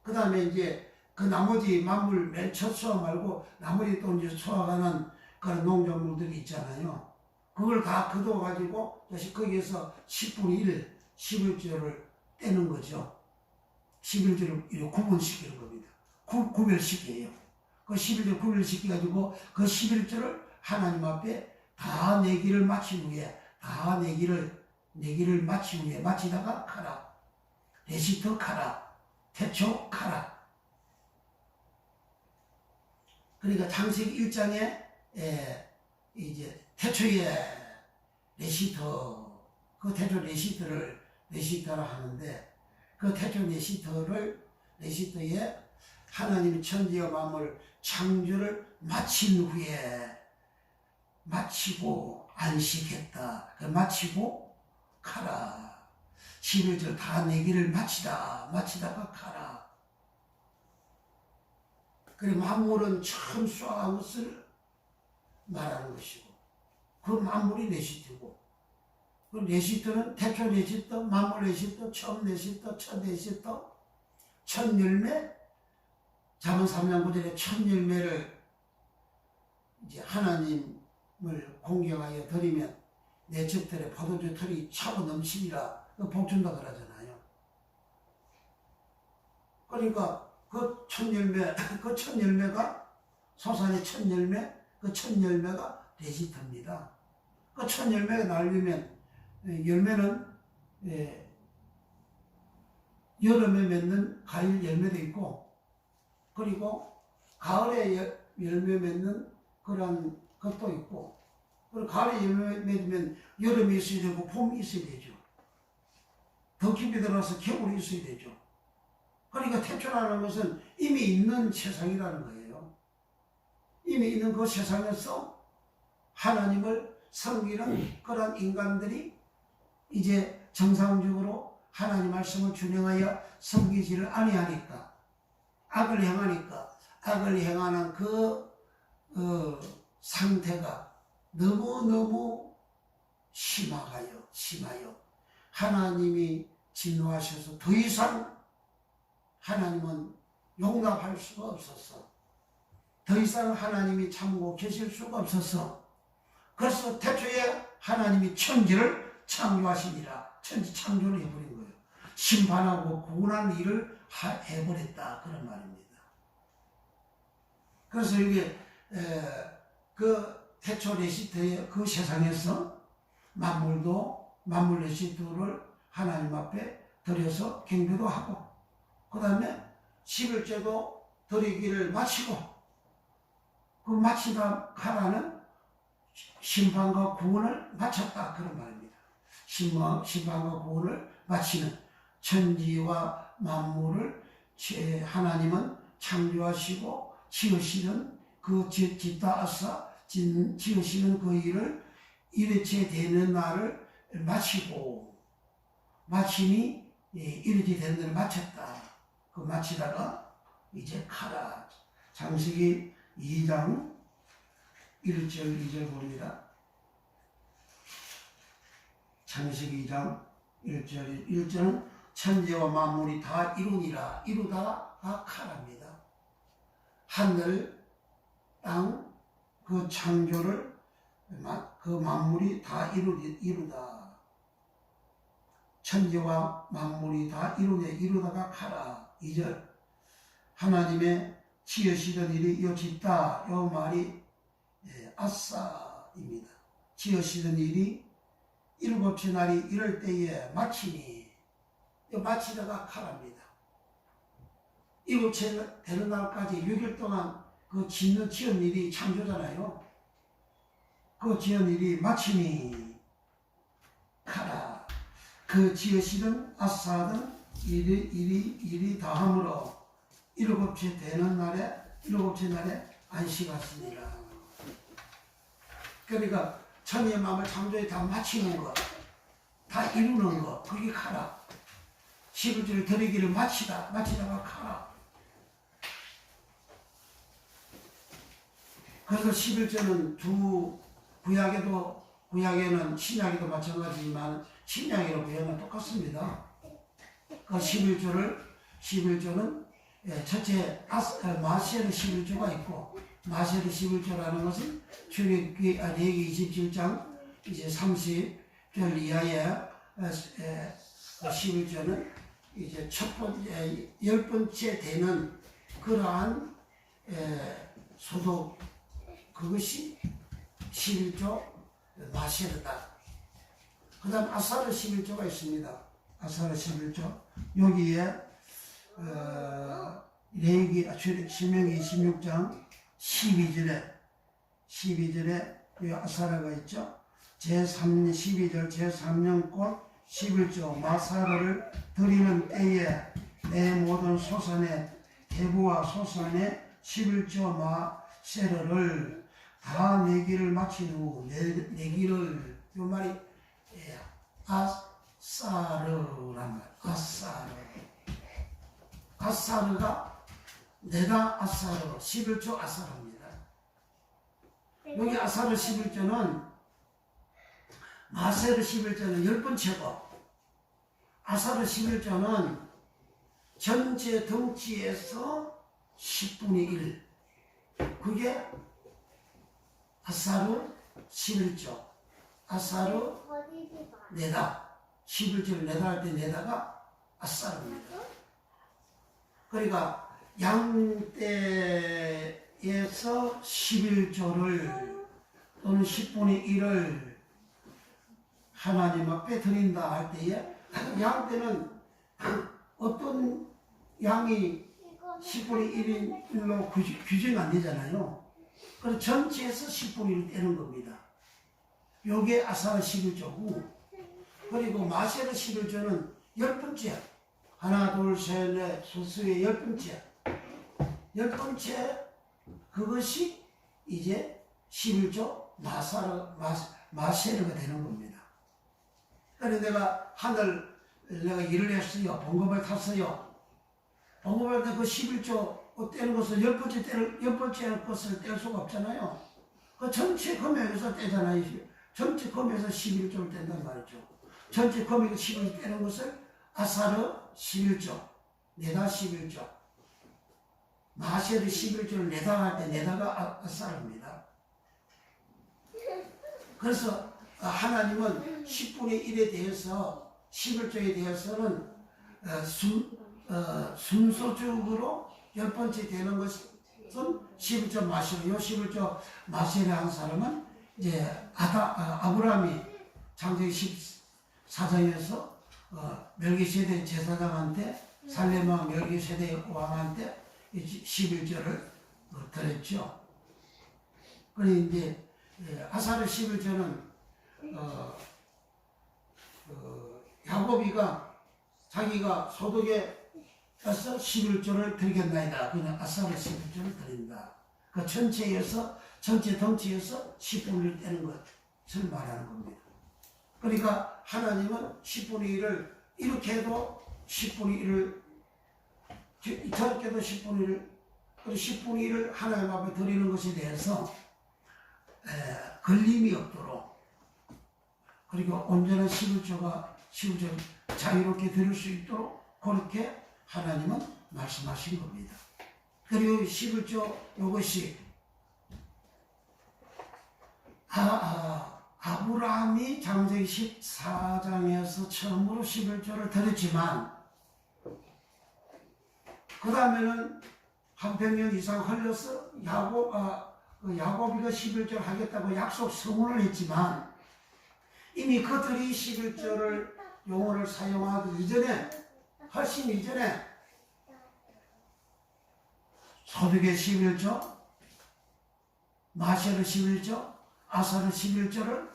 그 다음에 이제 그 나머지 만물 맨 첫 수확 말고 나머지 또 이제 수확하는 그런 농작물들이 있잖아요. 그걸 다 거둬가지고 다시 거기에서 10분의 1, 11조를 떼는 거죠. 11조를 이렇게 구분시키는 겁니다. 구별시켜요. 그 11조 구별시켜가지고 그 11조를 하나님 앞에 다 내기를 마친 후에 다 내기를 마친 후에 마치다가 카라, 레시터 카라, 태초 카라. 그러니까 창세기 1장에 이제 태초에 레시터, 그 태초 레시터라 하는데 그 태초 레시터에 하나님이 천지와 만물을 창조를 마친 후에 마치고 안식했다. 마치고 가라. 11절 다 내기를 마치다가 가라. 그래 만물은 처음 수확한 것을 말하는 것이고 그 만물이 레시트고 그 레시트는 태초 레시트, 만물 레시트, 처음 레시트, 첫 레시트, 첫 열매 잠언 3장 9절에 첫 열매를 이제 하나님을 공경하여 드리면 내 젖들에 포도주 털이 차고 넘치리라 복준다 그러잖아요. 그러니까 그 첫 열매가 소산의 첫 열매, 그 첫 열매가 레시터입니다. 그 첫 열매가 날리면 열매는 여름에 맺는 과일 열매도 있고, 그리고 가을에 열매 맺는 그런 것도 있고, 그리고 가을에 열매 맺으면 여름이 있어야 되고 봄이 있어야 되죠. 더 깊이 들어서 겨울이 있어야 되죠. 그러니까 태초라는 것은 이미 있는 세상이라는 거예요. 이미 있는 그 세상에서 하나님을 섬기는 그런 인간들이 이제 정상적으로 하나님 말씀을 준행하여 섬기지를 아니하니까, 악을 행하는 그 상태가 너무너무 심하여 하나님이 진노하셔서 더 이상 하나님은 용납할 수가 없었어. 더 이상 하나님이 참고 계실 수가 없었어. 그래서 태초에 하나님이 천지를 창조하시니라. 천지 창조를 해버린 거예요. 심판하고 구원하는 일을 해버렸다. 그런 말입니다. 그래서 이게 그 태초 레시트의 그 세상에서 만물 레시트를 하나님 앞에 드려서 경배도 하고, 그 다음에 11제도 드리기를 마치고, 그 마치다 하라는 심판과 구원을 마쳤다. 그런 말입니다. 심판과 구원을 마치는 천지와 만물을 하나님은 창조하시고 지으시는 그 지으시는 그 일을 일회째 되는 날을 마치니 일회째 되는 날을 마쳤다. 그 마치다가 이제 가라. 창세기 2장 1절 2절 봅니다. 창세기 2장 1절은 천지와 만물이 다 이루니라. 이루다가 가랍니다. 하늘, 땅, 그 창조를 그 만물이 다 이루다. 천지와 만물이 다 이루다가 가라. 2절 하나님의 지으시던 일이 요 짓다. 요 말이 아싸입니다. 지으시던 일이 일곱째 날이 이럴 때에 마치니, 마치다가 가랍니다. 일곱째 되는 날까지 6일 동안 그 지은 일이 창조잖아요. 그 지은 일이 마치니 가라. 그 지으시던 아싸하던 일이 다함으로 일곱째 날에 안식하시니라. 그러니까 천의 마음을 창조에 다 마치는 것, 다 이루는 것, 그게 가라. 11조를 드리기를 마치다가 가라. 그래서 11조는 구약에는 신약에도 마찬가지지만 신약이랑 구약은 똑같습니다. 그 11조는 첫째 마세르 11조가 있고, 마세르 11조라는 것은 출애굽기 레위기 27장 이제 30절 이하의 11조는 이제 열 번째 되는 그러한 소독, 그것이 11조 마세르다. 그 다음 아사르 11조가 있습니다. 아사르 11조 여기에 레위기 신명기 26장 12절에 이 아사르가 있죠. 제12절 제3년꼴 11조 마사르를 드리는 때에 내 모든 소산의 대부와 소산의 11조 마세르를 다 내기를 마친 후 내기를, 이 말이 아사르란 말. 아사르가 내가 아사르 11조 아사르입니다. 여기 아사르 11조는 마세르 11조는 10번째고, 아사르 11조는 전체 덩치에서 10분의 1, 그게 아사르 11조, 아사르 네다, 11조를 네다 할 때 네다가 아사르입니다. 그러니까 양떼에서 11조를 또는 10분의 1을 하나님 앞에 드린다 할 때에 양떼는 어떤 양이 10분의 1로 규정 안 되잖아요. 그래서 전체에서 10분의 1을 떼는 겁니다. 요게 아사르 11조고, 그리고 마세르 11조는 10번째, 하나 둘셋넷 수수의 10번째, 10번째 그것이 이제 11조 마세르가 되는 겁니다. 그래서 내가 내가 일을 했어요. 봉급을 탔어요. 봉급을 때 그 11조 떼는 것을 10번째 것을 뗄 수가 없잖아요. 그 전체 금액에서 떼잖아요. 전체 금액에서 11조를 뗀단 말이죠. 전체 금액에서 11조 떼는 것을 아사르 11조, 네다 11조, 마세르 11조를 네다 할 때 네다가 아사르입니다. 그래서 하나님은 10분의 1에 대해서 11조에 대해서는 순서적으로 10번째 되는 것은 11조 마세르. 요 11조 마세르 한 사람은 이제 아브라함이 창세기 14장에서 멜기세덱 제사장한테 살렘 왕 멜기세덱 왕한테 11조를 드렸죠. 그런데 이제 아사르 11조는 야곱이가 자기가 소득에서 11조를 드리겠나이다. 그냥 아사르 11조를 드린다. 그 전체 덩치에서 10분의 1을 떼는 것을 말하는 겁니다. 그러니까 하나님은 10분의 1을 이렇게 해도 10분의 1을 저렇게 해도 10분의 1을 그리고 10분의 1을 하나님 앞에 드리는 것에 대해서 걸림이 없도록, 그리고 온전한 11조를 자유롭게 드릴 수 있도록 그렇게 하나님은 말씀하신 겁니다. 그리고 11조 이것이 아브라함이 창세기 14장에서 처음으로 11조를 드렸지만 그 다음에는 한평년 이상 흘러서 야곱이가 11조를 하겠다고 약속 서문을 했지만 이미 그들이 11조를 용어를 사용하기 이전에, 훨씬 이전에 소득의 11조, 마세르 11조, 아사르 11조를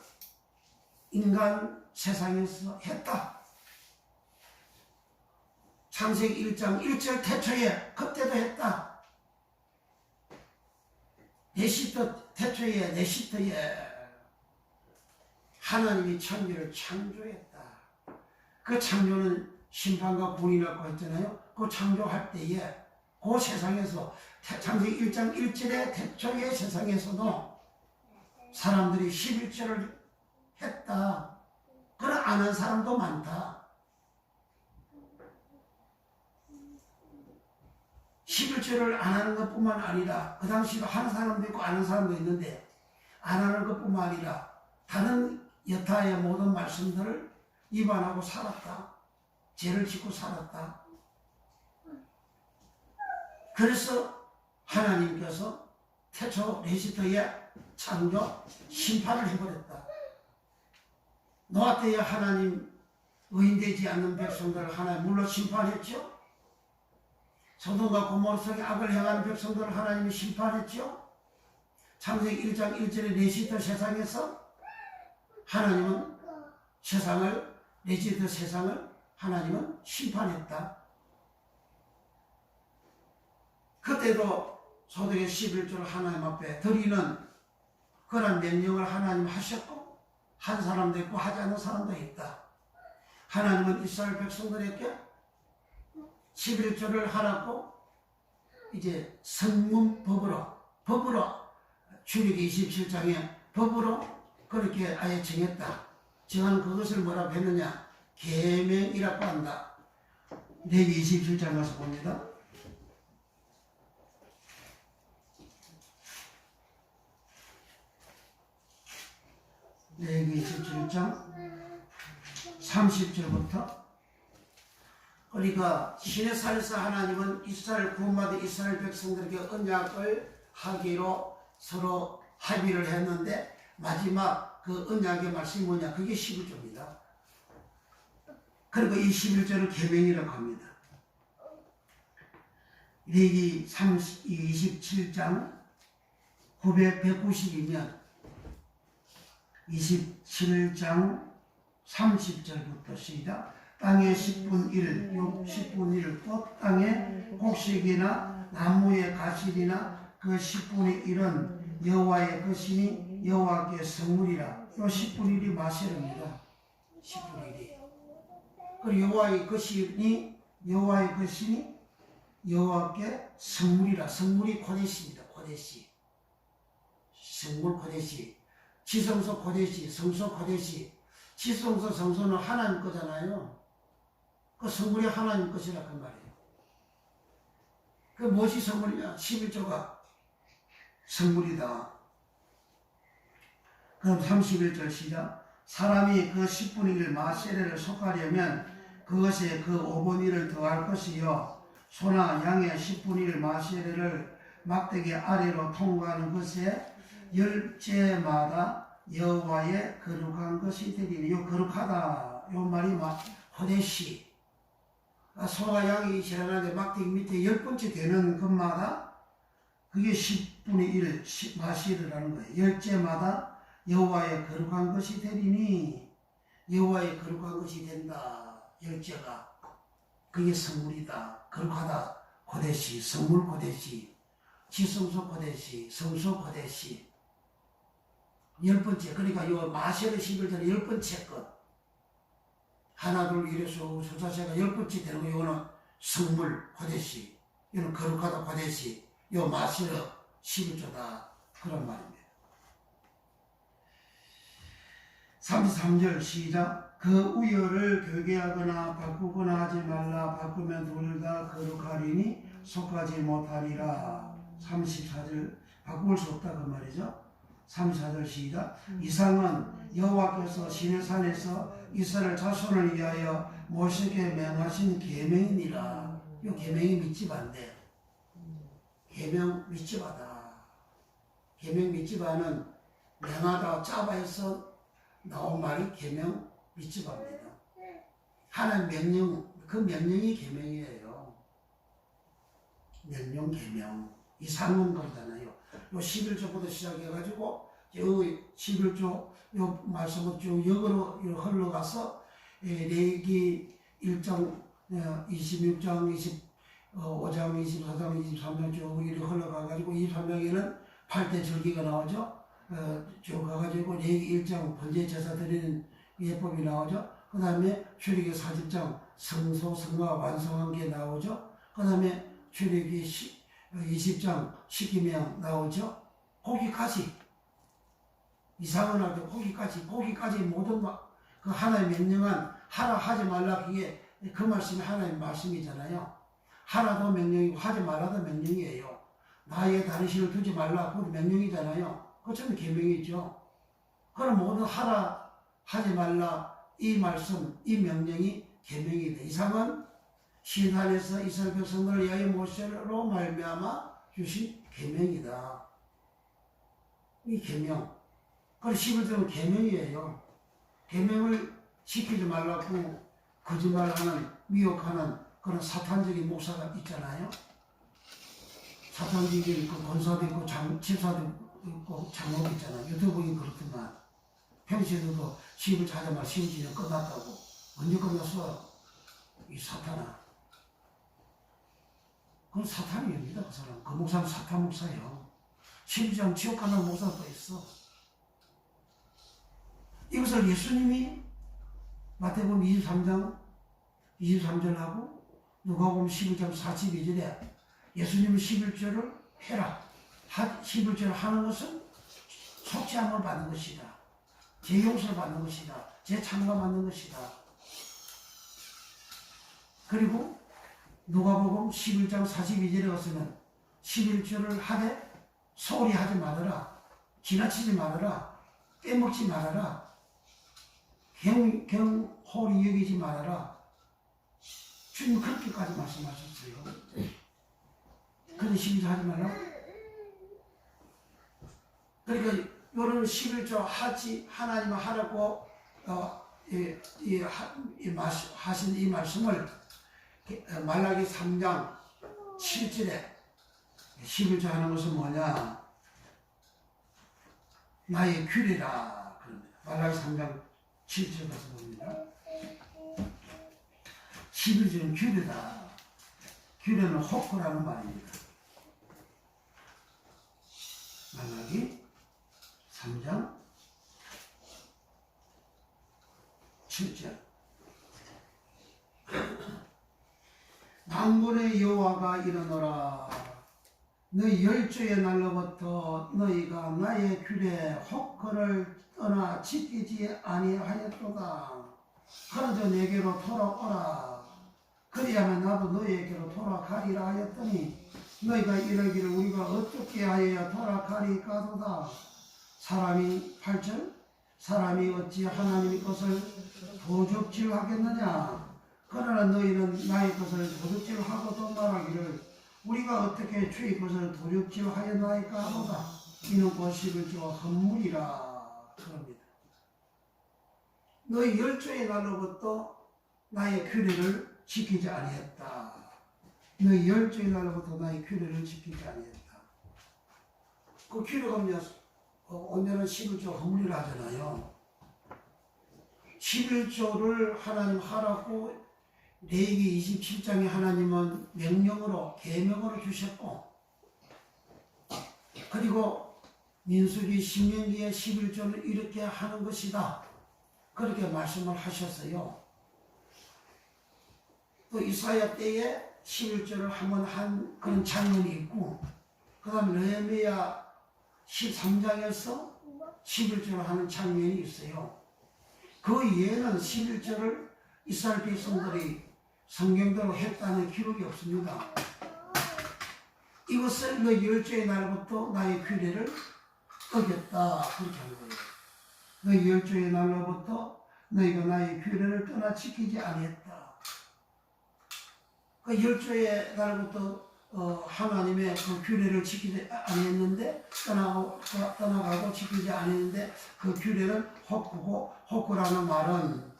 인간 세상에서 했다. 창세기 1장 1절 태초에 그때도 했다. 내시터에 하나님이 천지를 창조했다. 그 창조는 심판과 분이라고 했잖아요. 그 창조할 때에 그 세상에서 창세기 1장 1절의 태초의 세상에서도 사람들이 11조를 했다. 그걸 아는 사람도 많다. 11조를 안 하는 것뿐만 아니라 그 당시도 하는 사람도 있고 아는 사람도 있는데 안 하는 것뿐만 아니라 다른 여타의 모든 말씀들을 위반하고 살았다. 죄를 짓고 살았다. 그래서 하나님께서 태초 레시터의 창조 심판을 해버렸다. 노아 때에 하나님 의인되지 않는 백성들을 하나님 물로 심판했죠. 소돔과 고모라 속에 악을 행하는 백성들을 하나님이 심판했죠. 창세기 1장 1절의 레시터 세상에서 하나님은 레시터 세상을 하나님은 심판했다. 그때도 소득의 11조를 하나님 앞에 드리는 그런 명령을 하나님 하셨고 한 사람도 있고 하지 않는 사람도 있다. 하나님은 이스라엘 백성들에게 11조를 하라고 이제 법으로 출애굽기 27장에 법으로 그렇게 아예 정했다. 정한 그것을 뭐라고 했느냐? 계명이라고 한다. 레위기 27장 가서 봅니다. 레위기 27장 30절부터 그러니까 시내산에서 하나님은 이스라엘 구원받은 이스라엘 백성들에게 언약을 하기로 서로 합의를 했는데 마지막 그 언약의 말씀이 뭐냐? 그게 11조입니다. 그리고 이 11조를 계명이라고 합니다. 레위기 27장 190이면 27장 30절부터 시작. 땅의 10분 1, 10분 1, 또 땅의 곡식이나 나무의 가실이나 그 10분의 1은 여호와의 것이니 여호와께 성물이라. 요 10분의 1이 마세르입니다. 10분의 1이. 그리고 여호와의 것이니 여호와께 성물이라. 성물이 고데시입니다. 고데시. 성물 고데시. 지성소 고데시. 성소 고데시. 지성소 성소는 하나님 거잖아요. 그 성물이 하나님 것이라 그 말이에요. 그 무엇이 성물이냐? 11조가 성물이다. 그럼 31절 시작. 사람이 그 10분의 1 마세레를 속하려면 그것에 그 5분의 1을 더할 것이요 소나 양의 10분의 1 마세레를 막대기 아래로 통과하는 것에 열째마다 여호와의 거룩한 것이 되리니. 요 거룩하다 요 말이 호데시. 소와 양이 지나가는데 막대기 밑에 10번째 되는 것마다 그게 10분의 1 마시르라는 거예요. 열째마다 여호와의 거룩한 것이 되리니. 여호와의 거룩한 것이 된다. 열째가 그게 성물이다. 거룩하다. 고데시. 성물 고데시. 지성소 고데시. 성소 고데시. 10번째. 그러니까 요 마세르 11절의 10번째 것. 하나 둘 이래서 숫자체가 10번째 되는 거. 이거는 성물 고데시. 이거는 거룩하다 고데시. 요 마세르 11조다. 그런 말입니다. 33절 시작. 그 우열을 교개하거나 바꾸거나 하지 말라. 바꾸면 둘 다 거룩하리니 속하지 못하리라. 34절 바꿀 수 없다 그 말이죠. 34절 시작. 이상은 여호와께서 시내산에서 이스라엘 자손을 위하여 모세에게 명하신 계명이니라. 이 계명이 밑집안데 계명 밑집하다. 계명 밑집안은 명하다 짜바에서 나온 말이 계명 밑집합니다. 하나님 명령, 그 명령이 계명이에요. 명령 계명. 이 상은 거잖아요. 요 11조부터 시작해가지고 요 11조 요 말씀은 쭉 역으로 흘러가서 레위기 1장 26장 25장 24장 23장 쭉 이렇게 흘러가가지고 23장에는 8대 절기가 나오죠. 쭉 가가지고 레위기 1장 번제 제사 드리는 예법이 나오죠. 그 다음에 출애굽기 40장 성소 성가 완성한 게 나오죠. 그 다음에 출애굽기 20장 십계명 나오죠. 거기까지 이상은 하죠. 거기까지 모든 그 하나님의 명령한 하라 하지 말라 그게 그 말씀이 하나님의 말씀이잖아요. 하라도 명령이고 하지 말라도 명령이에요. 나의 다른 신을 두지 말라 그것도 명령이잖아요. 그것처럼 계명이죠. 그럼 모든 하라 하지 말라 이 말씀 이 명령이 계명이다. 이상은 시내산에서 이스라엘 백성들을 위하여 모세로 말미암아 주신 계명이다. 이 계명. 그리고 11조는 계명이에요. 계명을 지키지 말라고 거짓말하는 미혹하는 그런 사탄적인 목사가 있잖아요. 사탄적인 그 권사도 있고 집사도 있고 장로도 있잖아요. 유튜브인 그렇지만 평시에도 시입을 찾아말 시험지는 끝났다고. 언제 끝났어? 이 사탄아. 그건 사탄입니다. 그 사람. 그 목사는 사탄 목사예요. 심지어 지옥 가는 목사도 있어. 이것을 예수님이 마태복음 23절하고 누가복음 12장 42절에 예수님은 11조를 해라. 11조를 하는 것은 속죄함을 받는 것이다. 재용서를 받는 것이다. 재창조 받는 것이다. 그리고 누가복음 11장 42절에 가서는 11조를 하되 소홀히 하지 말아라. 지나치지 말아라. 빼먹지 말아라. 경홀히 여기지 말아라. 주님 그렇게까지 말씀하셨어요. 그런 11조 하지 말라. 그러니까 요런 11조 하지 하나님은 하라고 하신 이 말씀을 말라기 3장 7절에 11조 하는 것은 뭐냐? 나의 규례라 그럽니다. 말라기 3장 7절 가서 봅니다. 11조는 규례다. 규례는 호크라는 말입니다. 말라기 3장 7절 만군의 여호와가 이르노라. 너희 열조의 날로부터 너희가 나의 규례 호크를 떠나 지키지 아니하였도다. 그러저 내게로 돌아오라. 그리하면 나도 너희에게로 돌아가리라 하였더니 너희가 이러기를 우리가 어떻게 하여야 돌아가리까도다. 사람이 8절 사람이 어찌 하나님의 것을 도적질하겠느냐. 그러나 너희는 나의 것을 도적질하고도 말하기를 우리가 어떻게 주의 것을 도적질하였나이까 하도다. 이는 곧 11조 헌물이라 그럽니다. 너희 열조의 날로부터 나의 규례를 지키지 아니했다. 너희 열조의 날로부터 나의 규례를 지키지 아니했다. 그 규례가 뭐냐? 오늘은 11조 헌물이라 하잖아요. 11조를 하나님 하라고 레위기 27장에 하나님은 명령으로 계명으로 주셨고, 그리고 민수기 10년기에 11조를 이렇게 하는 것이다. 그렇게 말씀을 하셨어요. 또 이사야 때에 11조를 한번 한 그런 장면이 있고, 그 다음에 느헤미야 13장에서 11조를 하는 장면이 있어요. 그 이외에는 11조를 이스라엘 백성들이 성경대로 했다는 기록이 없습니다. 이것을 너희 열조의 날부터 나의 규례를 어겼다. 그렇게 하는 거예요. 너희 열조의 날로부터 너희가 나의 규례를 떠나 지키지 아니했다. 그 열조의 날부터 하나님의 그 규례를 지키지 아니했는데 떠나가고 지키지 아니했는데 그 규례는 호크고, 호크라는 말은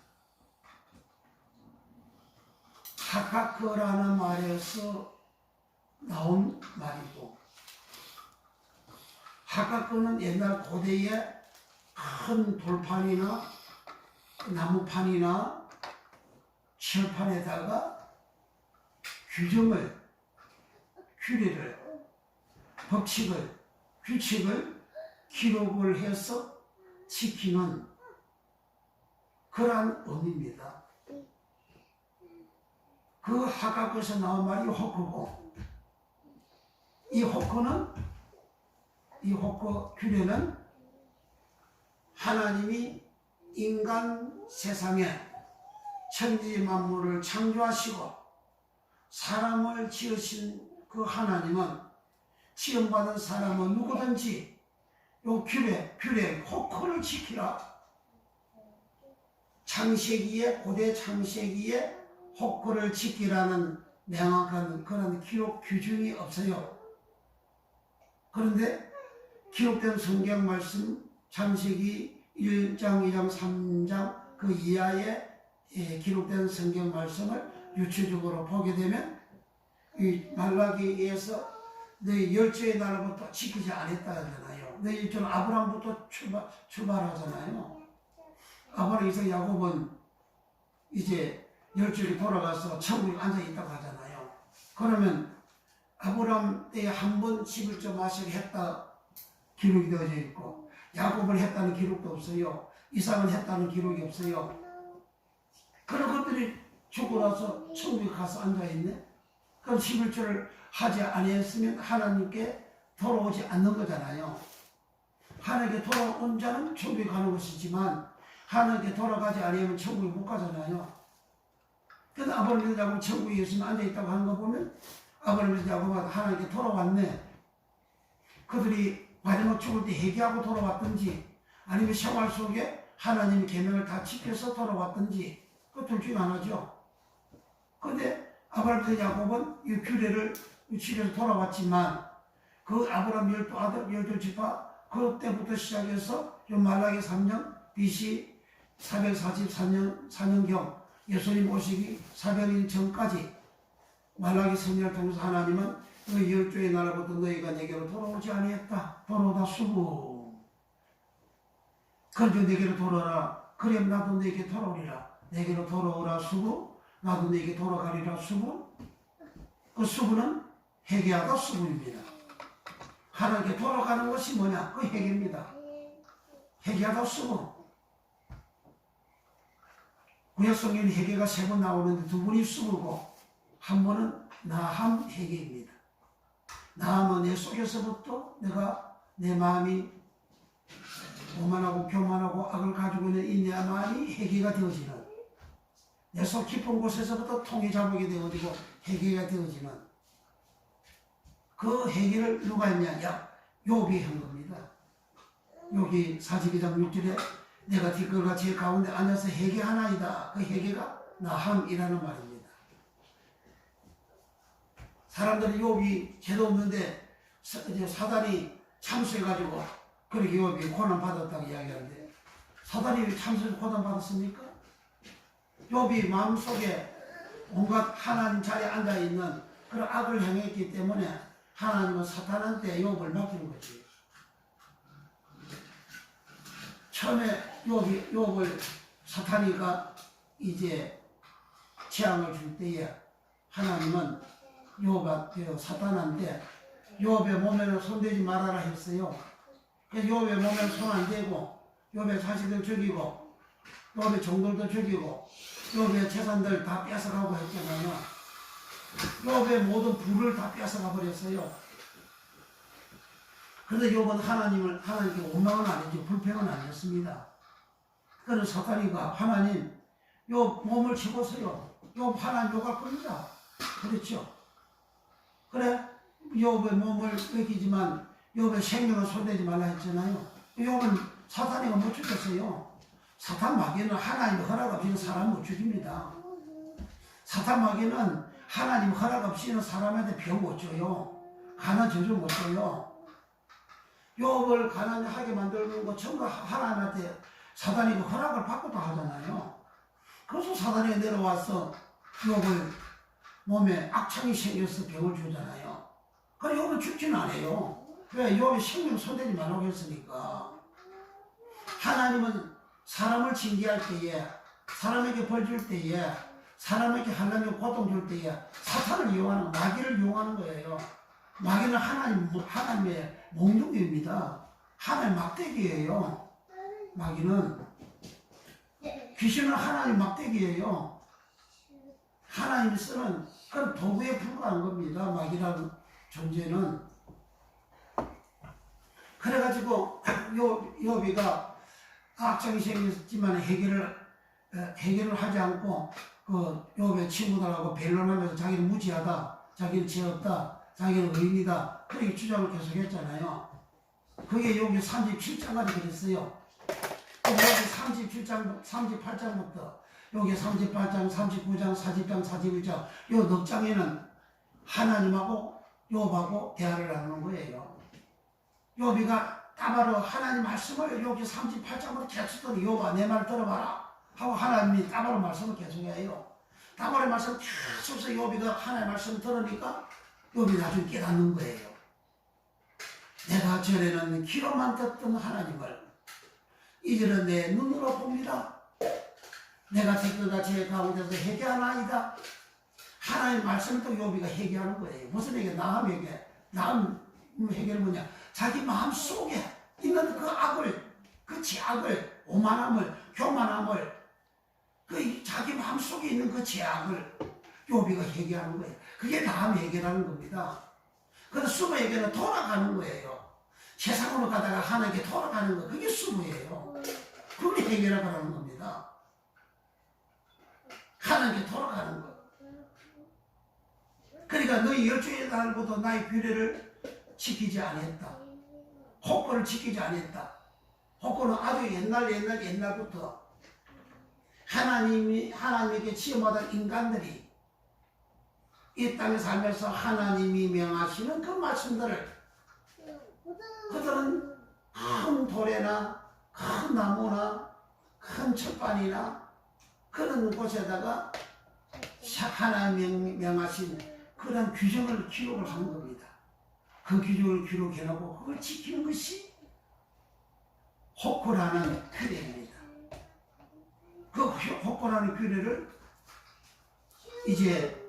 하카크라는 말에서 나온 말이고, 하카크는 옛날 고대에 큰 돌판이나 나무판이나 철판에다가 규례를, 법칙을, 규칙을 기록을 해서 지키는 그러한 의미입니다. 그 하각에서 나온 말이 호크고, 이 호크 규례는 하나님이 인간 세상에 천지 만물을 창조하시고 사람을 지으신 그 하나님은 지음받은 사람은 누구든지 요 규례, 호크를 지키라. 고대 창세기에 호크를 지키라는 명확한 그런 기록 규정이 없어요. 그런데 기록된 성경 말씀 창세기 1장, 2장, 3장 그 이하에 기록된 성경 말씀을 유추적으로 보게 되면 이 말라기에서 너희 열조의 날부터 지키지 않았다 하잖아요. 너희 열조는 아브라함부터 출발하잖아요. 아브라함, 이삭, 야곱은 이제 열조에 돌아가서 천국에 앉아있다고 하잖아요. 그러면 아브라함 때에 한 번 11조 마시게 했다 기록이 되어져 있고, 야곱을 했다는 기록도 없어요. 이삭을 했다는 기록이 없어요. 그런 것들이 죽고 나서 천국에 가서 앉아있네. 그럼 11조를 하지 아니했으면 하나님께 돌아오지 않는 거잖아요. 하나님께 돌아온 자는 천국에 가는 것이지만 하나님께 돌아가지 아니하면 천국에 못 가잖아요. 그래서 아브라함이 야곱 천국에 예수님 앉아있다고 하는 거 보면 아브라함이 야곱은 하나님께 돌아왔네. 그들이 마지막 죽을 때 회개하고 돌아왔든지 아니면 생활 속에 하나님의 계명을 다 지켜서 돌아왔든지 그 둘 중에 하나죠. 근데 아브라함과 야곱은 이 규례를 지켜서 돌아왔지만 그 아브라함 12아들 12지파 그때부터 시작해서 말라기 3년 BC 444년경 예수님 오시기 400년 전까지 말라기 선지자를 통해서 하나님은 그 열조의 나라부터 너희가 내게로 돌아오지 아니했다. 돌아오다 수고. 그래도 내게로 돌아오라. 그럼 나도 내게 돌아오리라. 내게로 돌아오라 수고. 나도 내게 돌아가리라 수고. 그 수고는 회개하다 수고입니다. 하나님께 돌아가는 것이 뭐냐? 그 회개입니다. 회개하다 수고. 구약성경에 회개가 3번 나오는데 2번이 수고고 한 번은 나함 회개입니다. 나함은 내 속에서부터 내가 내 마음이 오만하고 교만하고 악을 가지고 있는 이 내 마음이 회개가 되어지는 내 속 깊은 곳에서부터 통해 잡게 되어지고 회개가 되어지는 그 회개를 누가 했냐? 욥이 한 겁니다. 여기 42장 6절에 내가 뒷걸과 제 가운데 앉아서 회개하나이다. 그 회개가 나함이라는 말입니다. 사람들이 욥이 죄도 없는데 사단이 참수해가지고 그렇게 욥이 고난받았다고 이야기하는데 사단이 참수해서 고난받았습니까? 욥이 마음속에 온갖 하나님 자리에 앉아있는 그런 악을 행했기 때문에 하나님은 사탄한테 욥을 맡기는 거지. 처음에 욥을 사탄이가 이제 재앙을 줄 때에 하나님은 욥한테 사탄한테 욥의 몸에는 손대지 말아라 했어요. 그래서 욥의 몸에는 손 안 대고 욥의 자식들 죽이고 욥의 종들도 죽이고 욥의 재산들 다 뺏어가고 했잖아요. 욥의 모든 부를 다 뺏어가 버렸어요. 그런데 욥은 하나님께 원망은 아니죠. 불평은 아니었습니다. 그래서 사탄이가 하나님 욥 몸을 치고서요. 욥 하나님 욕할 겁니다. 그렇죠. 그래 욥의 몸을 뺏기지만 욥의 생명을 손대지 말라 했잖아요. 욥은 사탄이가 못 죽였어요. 사탄 마귀는 하나님의 허락 없이는 사람 못 죽입니다. 사탄 마귀는 하나님 허락 없이는 사람한테 병 못 줘요. 가난 저주 못 줘요. 욥을 가난하게 만들는 거 전부 하나님한테 사탄이 허락을 받고도 하잖아요. 그래서 사탄이 내려와서 욥을 몸에 악창이 생겨서 병을 주잖아요. 그래 욥은 죽지는 않아요. 왜? 욥이 생명 손대지 말라고 했으니까. 하나님은 사람을 징계할 때에 사람에게 벌 줄 때에 사람에게 하나님 고통 줄 때에 사탄을 이용하는 마귀를 이용하는 거예요. 마귀는 하나님의 몽둥이입니다. 하나님 막대기예요. 마귀는 귀신은 하나님 막대기예요. 하나님이 쓰는 그런 도구에 불과한 겁니다. 마귀라는 존재는. 그래가지고 욥이가 악정이 생겼지만 해결을 하지 않고 그 욥의 친구들하고 변론하면서 자기는 무지하다, 자기는 죄 없다, 자기는 의인이다 그렇게 주장을 계속했잖아요. 그게 여기 37장까지 그랬어요. 여기 38장부터 여기 38장, 39장, 40장, 41장 이 넉 장에는 하나님하고 욥하고 대화를 나누는 거예요. 욥이가 따바로 하나님 말씀을 여기 38장부터 계속 들어. 욥아 내 말 들어봐라 하고 하나님이 따바로 말씀을 계속해요. 따바로 말씀을 계속해서 욥이가 하나님 말씀을 들으니까 욥이 나중에 깨닫는 거예요. 내가 전에는 귀로만 듣던 하나님을 이제는 내 눈으로 봅니다. 내가 댓글과 제 가운데서 회개하나이다. 하나님 말씀을 또 욥이가 회개하는 거예요. 무슨 회개? 나함 회개. 나함 회개는 뭐냐? 자기 마음 속에 있는 그 악을, 그 죄악을, 오만함을, 교만함을, 그 자기 마음 속에 있는 그 죄악을 욥이가 회개하는 거예요. 그게 나함 회개라는 겁니다. 그래서 수모 회개는 돌아가는 거예요. 세상으로 가다가 하나님께 돌아가는 거, 그게 수모예요. 그게 회개라고 하는 겁니다. 하나님께 돌아가는 거. 그러니까 너희 열주의 날보다 나의 규례를 지키지 않았다. 혹거를 지키지 않았다. 혹은 아주 옛날부터 하나님에게 취업받은 인간들이 이 땅에 살면서 하나님이 명하시는 그 말씀들을 그들은 큰 돌에나 큰 나무나 큰 철판이나 그런 곳에다가 하나님 명하신 그런 규정을 기록을 한 겁니다. 그 규정을 기록해놓고 그걸 지키는 것이 호코라는 규례입니다. 그 호코라는 규례를 이제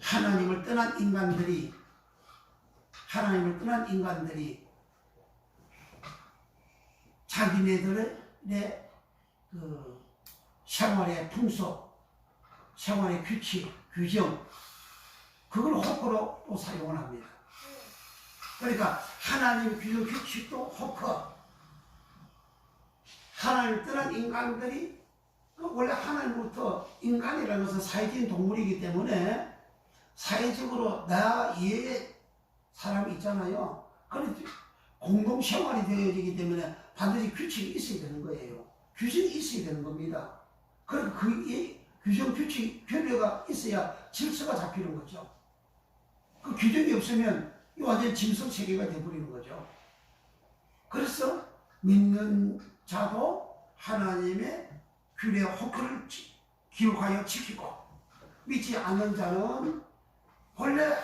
하나님을 떠난 인간들이 자기네들의 그 생활의 풍속, 생활의 규칙, 규정, 그걸 호크로 또 사용을 합니다. 그러니까 하나님의 규정, 규칙도 호크. 하나님을 떠난 인간들이 원래 하나님부터 인간이라는 것은 사회적인 동물이기 때문에 사회적으로 나 이외의 사람이 있잖아요. 그래서 공동 생활이 되어지기 때문에 반드시 규칙이 있어야 되는 거예요. 규정이 있어야 되는 겁니다. 그러니까 그 규정, 규칙, 규례가 있어야 질서가 잡히는 거죠. 그 규정이 없으면 완전 짐승 체계가 되어버리는 거죠. 그래서 믿는 자도 하나님의 규례 호크를 기록하여 지키고, 믿지 않는 자는 원래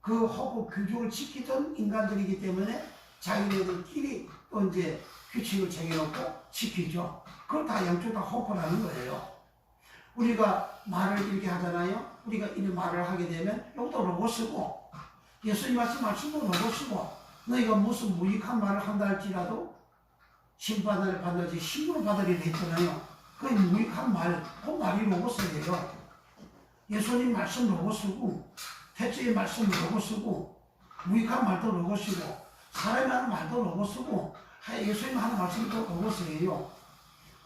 그 호크 규정을 지키던 인간들이기 때문에 자기네들끼리 또 이제 규칙을 정해놓고 지키죠. 그걸 다 양쪽 다 호크라는 거예요. 우리가 말을 이렇게 하잖아요. 우리가 이런 말을 하게 되면 이것도 로고 쓰고, 예수님 말씀도 로고 쓰고, 너희가 무슨 무익한 말을 한다 할지라도 심판을 받는지 신문을 받으리라 했잖아요. 그 무익한 말, 그 말이 로고 쓰예요. 예수님 말씀 로고 쓰고, 태초의 말씀 로고 쓰고, 무익한 말도 로고 쓰고, 사람이 하는 말도 로고 쓰고, 예수님 하는 말씀도 로고 쓰예요.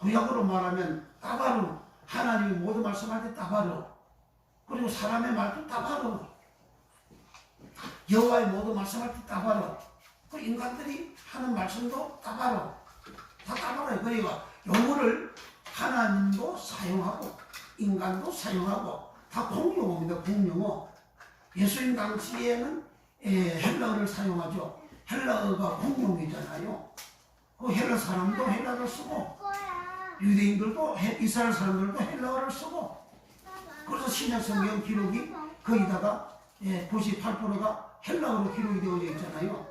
구약으로 말하면 따바로, 하나님이 모든 말씀할 때 따바로, 그리고 사람의 말도 따바로, 여호와의 모든 말씀할 때 따바로, 그 인간들이 하는 말씀도 따바로, 다 따바로요. 그러니까 용어를 하나님도 사용하고 인간도 사용하고 다 공용어입니다. 공용어. 예수님 당시에는 헬라어를 사용하죠. 헬라어가 공용이잖아요. 그 헬라 사람도 헬라어를 쓰고 유대인들도 이스라엘 사람들도 헬라어를 쓰고, 그래서 신약 성경 기록이 거기다가 98%가 헬라어로 기록이 되어져 있잖아요.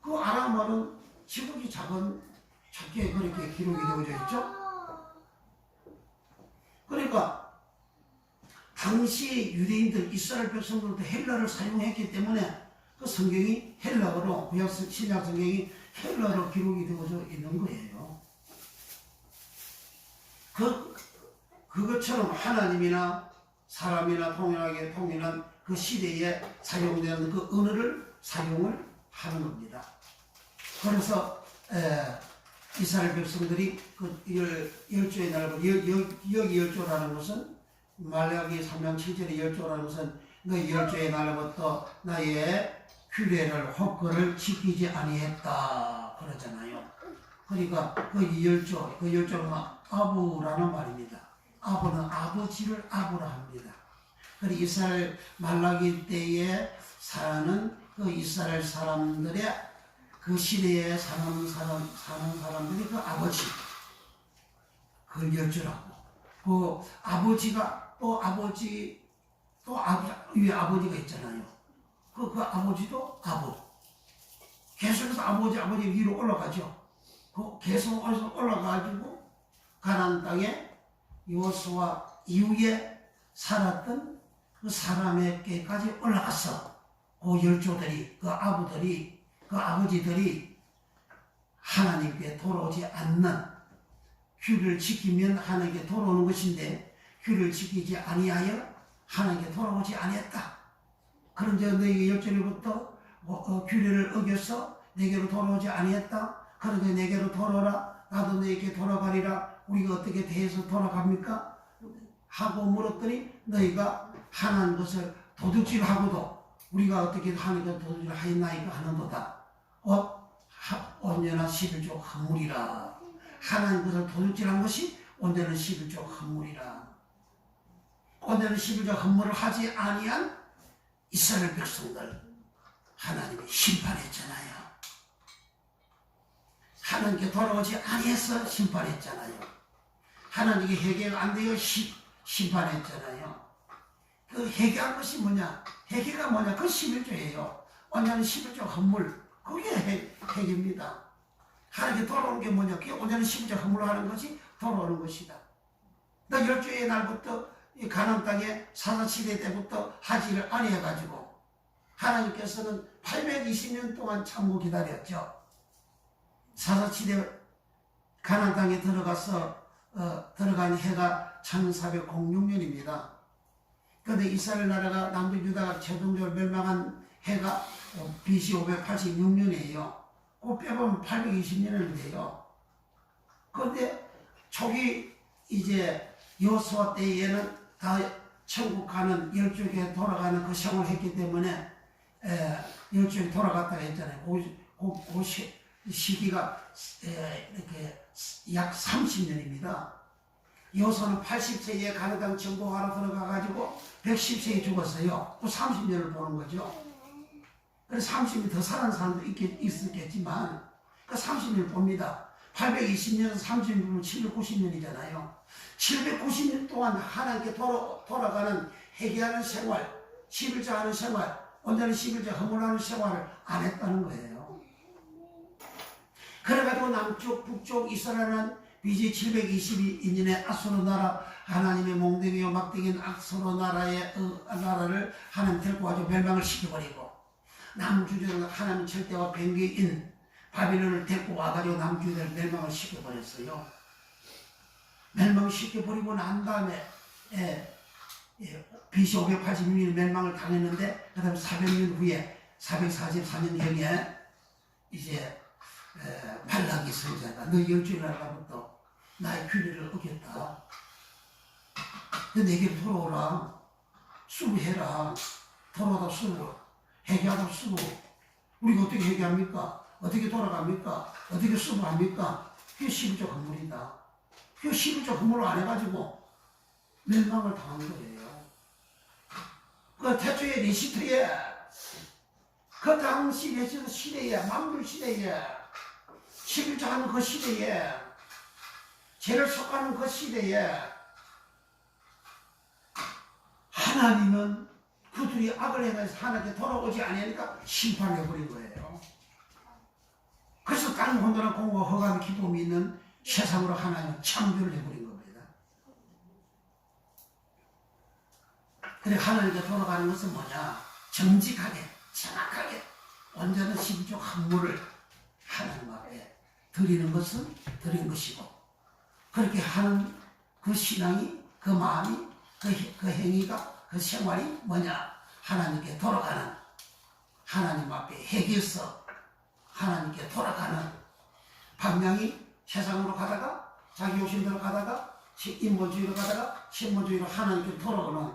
그 아람어는 지극히 작게 그렇게 기록이 되어져 있죠. 그러니까 당시 유대인들, 이스라엘 백성들도 헬라어를 사용했기 때문에 그 성경이 헬라어로, 구약 신약 성경이 헬라어로 기록이 되어져 있는 거예요. 그것처럼 하나님이나 사람이나 통일한 그 시대에 사용되는 그 언어를 사용을 하는 겁니다. 그래서 이스라엘 백성들이 그 열조의 날고, 여기 열조라는 것은 말라기 3장 7절의 열조라는 것은 너희 열조의 날부터 나의 규례를 호크를 지키지 아니했다 그러잖아요. 그러니까 그 열조는 아부라는 말입니다. 아부는 아버지를 아부라 합니다. 그리고 이스라엘 말라기 때에 사는 그 이스라엘 사람들의 그 시대에 사는 사람들이 그 아버지, 그걸 열조라고. 그 아버지가 위에 아버지가 있잖아요. 그 아버지도 아부. 계속해서 아버지 위로 올라가죠. 계속 올라가가지고 가나안 땅에 여호수아 이후에 살았던 그 사람에게까지 올라갔어. 그 열조들이, 그 아부들이, 그 아버지들이 하나님께 돌아오지 않는, 규를 지키면 하나님께 돌아오는 것인데 규를 지키지 아니하여 하나님께 돌아오지 아니했다. 그런데 너희 열조로부터 규례를 어겨서 내게로 돌아오지 아니했다. 그런데 내게로 돌아오라. 나도 너에게 돌아가리라. 우리가 어떻게 대해서 돌아갑니까? 하고 물었더니 너희가 하나님 것을 도둑질하고도 우리가 어떻게 하나님께 도둑질을 하였나이까 하는도다. 온전한 11조 헌물이라. 하나님 것을 도둑질한 것이 온전한 11조 헌물이라. 온전한 11조 헌물을 하지 아니한 이스라엘 백성들 하나님이 심판했잖아요. 하나님께 돌아오지 아니해서 심판했잖아요. 하나님께 회개가 안 되어 심판했잖아요. 그 회개한 것이 뭐냐? 회개가 뭐냐? 그 11조예요. 온전한 11조 헌물, 그게 회개입니다. 하나님께 돌아오는 게 뭐냐? 그게 온전한 11조 헌물을 하는 것이 돌아오는 것이다. 너 10주의 날부터 이 가나안 땅에 사사시대 때부터 하지를 아니해가지고 하나님께서는 820년 동안 참고 기다렸죠. 사사시대 가나안 땅에 들어간 해가 1406년입니다. 그런데 이스라엘 나라가 남부 유다가 최종적으로 멸망한 해가 BC 586년이에요. 그 빼보면 820년인데요. 그런데 초기 이제 여호수아 때에는 다 천국 가는 12개 돌아가는 그 생활을 했기 때문에 12개 돌아갔다가 했잖아요. 그 시기가 이렇게 약 30년입니다. 여호수아는 80세에 가나안 땅 정복하러 들어가가지고 110세에 죽었어요. 또 30년을 보는 거죠. 그래서 30년 더 사는 사람도 있었겠지만 그 30년을 봅니다. 820년에서 30년, 790년이잖아요. 790년 동안 하나님께 돌아가는 회개하는 생활, 11조 하는 생활, 온전히 11조 헌물하는 생활을 안 했다는 거예요. 그래가지고 남쪽, 북쪽 이스라엘은 BC 722년에 아수르 나라, 하나님의 몽둥이요 막대기인 아수르 나라를 하나님 데리고 가지고 멸망을 시켜버리고, 남주들은 하나님 절대와 변개인 바빌론을 데리고 와가지고 남주들을 멸망을 시켜버렸어요. 멸망시켜버리고 난 다음에 BC 586년에 멸망을 당했는데, 그 다음에 400년 후에 444년경에 이제 말라기 선지자가 너 10주일 날부터 나의 규례를 어겼다. 너 내게 돌아오라. 수고해라. 돌아오다 수고. 회개하다 수고. 우리가 어떻게 회개합니까? 어떻게 돌아갑니까? 어떻게 수고합니까? 그게 11조 헌물이다. 그 11조 헌물을 안 해가지고 멸망을 당한 거예요. 그 태초에 리시트에 그 당시 레시트 시대에, 만물 시대에, 11조 하는 그 시대에, 죄를 속하는 그 시대에 하나님은 그들이 악을 행해서 하나님께 돌아오지 아니하니까 심판해버린 거예요. 그래서 땅 혼돈한 공과 허감 기쁨이 있는 세상으로 하나님은 창조를 해버린 겁니다. 그래 하나님께 돌아가는 것은 뭐냐? 정직하게, 정확하게 온전한 11조 헌물을 하나님 앞에 드리는 것은 드린 것이고, 그렇게 하는 그 신앙이, 그 마음이, 그 행위가, 그 생활이 뭐냐? 하나님께 돌아가는, 하나님 앞에 회개해서 하나님께 돌아가는, 방향이 세상으로 가다가 자기 욕심대로 가다가 인본주의로 가다가 신본주의로 하나님께 돌아오는,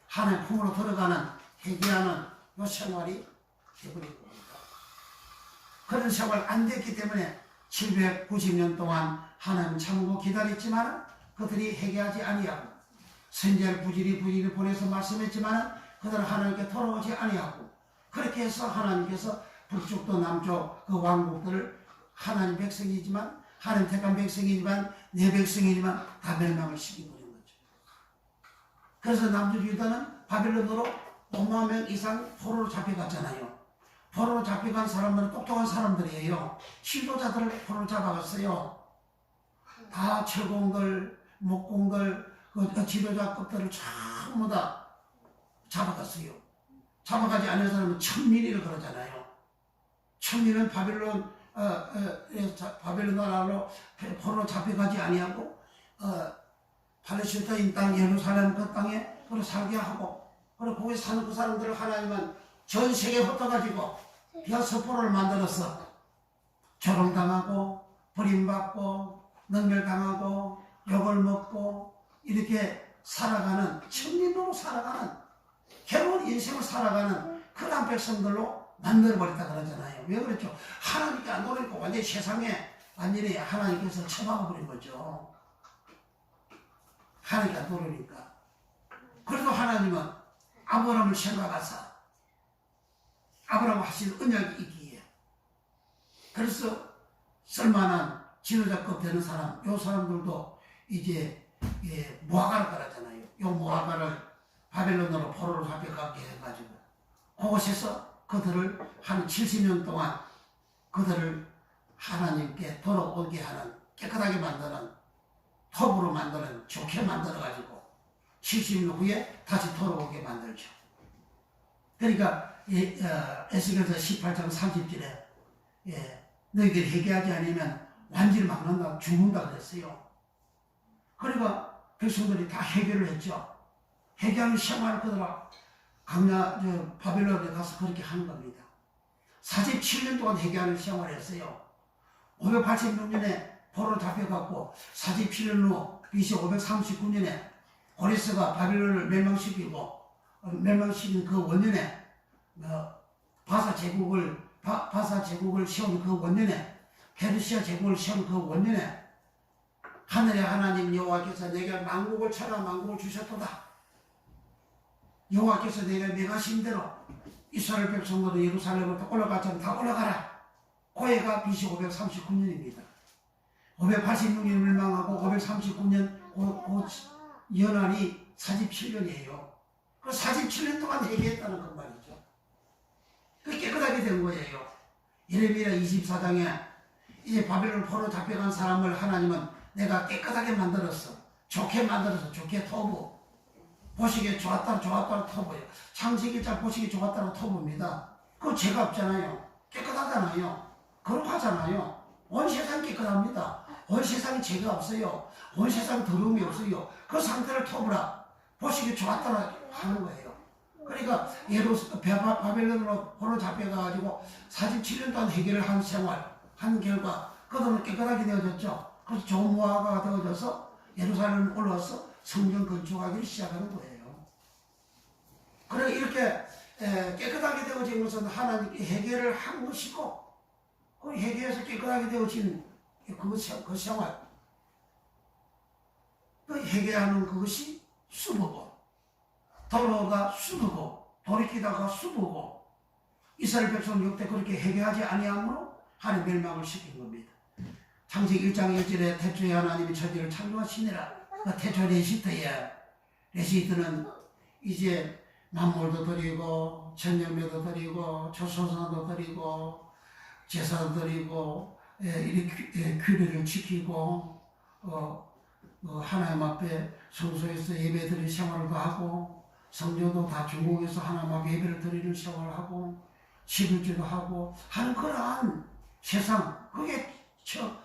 하나님 품으로 들어가는, 회개하는 이 생활이 되어버린 겁니다. 그런 생활 안 됐기 때문에 790년 동안 하나님 참고 기다렸지만 그들이 회개하지 아니하고, 선지자를 부지리 보내서 말씀했지만 그들은 하나님께 돌아오지 아니하고, 그렇게 해서 하나님께서 북쪽도 남쪽 그 왕국들을 하나님 백성이지만, 하나님 택한 백성이지만, 내 백성이지만 다 멸망을 시켜버린 거죠. 그래서 남쪽 유다는 바빌론으로 5만 명 이상 포로로 잡혀갔잖아요. 포로로 잡혀간 사람들은 똑똑한 사람들이에요. 지도자들을 포로로 잡아갔어요. 다 철공들, 목공들, 그 지도자급들을 전부 다 잡아갔어요. 잡아가지 않은 사람은 천민이라고 그러잖아요. 천민은 바빌론 나라로 포로로 잡혀가지 아니하고 팔레스타인 땅 예루살렘 그 땅에 그걸 살게 하고, 그리고 거기 사는 그 사람들을 하나님은 전 세계에 흩어가지고 비아스포라를 만들어서 조롱당하고 버림받고 능멸당하고 욕을 먹고 이렇게 살아가는, 천민으로 살아가는, 괴로운 인생을 살아가는 그런 백성들로 만들어버렸다 그러잖아요. 왜 그랬죠? 하나님께 안 돌아오니까 완전히 세상에 완전히 하나님께서 처박아버린 거죠. 하나님께 안 돌아오니까. 그래도 하나님은 아브라함을 생각하사 아브라함 하신 언약이 있기에 그래서 쓸만한 지도자급 되는 사람, 요 사람들도 이제 모아가를 깔았잖아요. 요 모아가를 바벨론으로 포로로 잡혀가게 해가지고 그곳에서 그들을 한 70년 동안 그들을 하나님께 돌아오게 하는 깨끗하게 만드는 톱으로 만드는 좋게 만들어가지고 70년 후에 다시 돌아오게 만들죠. 그러니까 에스겔서 18장 30절에 너희들이 회개하지 않으면 완전히 막는다, 죽는다 그랬어요. 그러니까 백성들이 다 회개를 했죠. 회개하는 생활을 그들은 바벨론에 가서 그렇게 하는 겁니다. 47년 동안 회개하는 생활을 했어요. 586년에 포로로 잡혀갖고 47년 후 BC 539년에 고레스가 바벨론을 멸망시킨 그 원년에 바사 제국을 세운 그 원년에 페르시아 제국을 세운 그 원년에 하늘의 하나님 여호와께서 내게 만국을 쳐라 만국을 주셨도다. 여호와께서 내가 명하신 대로 이스라엘 백성들은 예루살렘으로 올라갔잖아. 다 올라가라. 고해가 BC 539년입니다. 586년 멸망하고 539년 연한이 47년이에요. 그 47년 동안 회개했다는 그 말이죠. 그 깨끗하게 된 거예요. 예레미야 24장에 이제 바벨론 포로 잡혀간 사람을 하나님은 내가 깨끗하게 만들었어. 좋게 만들어서 좋게 토부. 보시기에 좋았다는 토부예요. 창세기자 보시기에 좋았다는 토부입니다. 그거 죄가 없잖아요. 깨끗하잖아요. 거룩하잖아요. 온 세상이 깨끗합니다. 온 세상에 죄가 없어요. 온 세상에 더러움이 없어요. 그 상태를 토부라. 보시기에 좋았다는 하는 거예요. 그러니까 바벨론으로 포로 잡혀가지고 47년 동안 해결을 한 생활, 한 결과 그들은 깨끗하게 되어졌죠. 그래서 좋은 모아가 되어져서 예루살렘 올라와서 성전 건축하기를 시작하는 거예요. 그러니까 이렇게 깨끗하게 되어진 것은 하나님께 회개를 한 것이고 그 회개에서 깨끗하게 되어진 그 생활, 그 회개하는 그것이 수보고 돌아오다 수보고 돌이키다가 수보고 이스라엘 백성은 역대 그렇게 회개하지 아니함으로 하나님 멸망을 시킨 겁니다. 창세기 1장 1절에 태초에 하나님이 천지를 창조하시니라. 그 태초 레시트는 이제 만물도 드리고 천년매도 드리고 초소산도 드리고 제사도 드리고 이렇게 규례를 지키고 하나님 앞에 성소에서 예배 드릴 생활도 하고 성전도 다 중국에서 하나님 앞에 예배를 드리는 생활을 하고 11주도 하고 하는 그러한 세상, 그게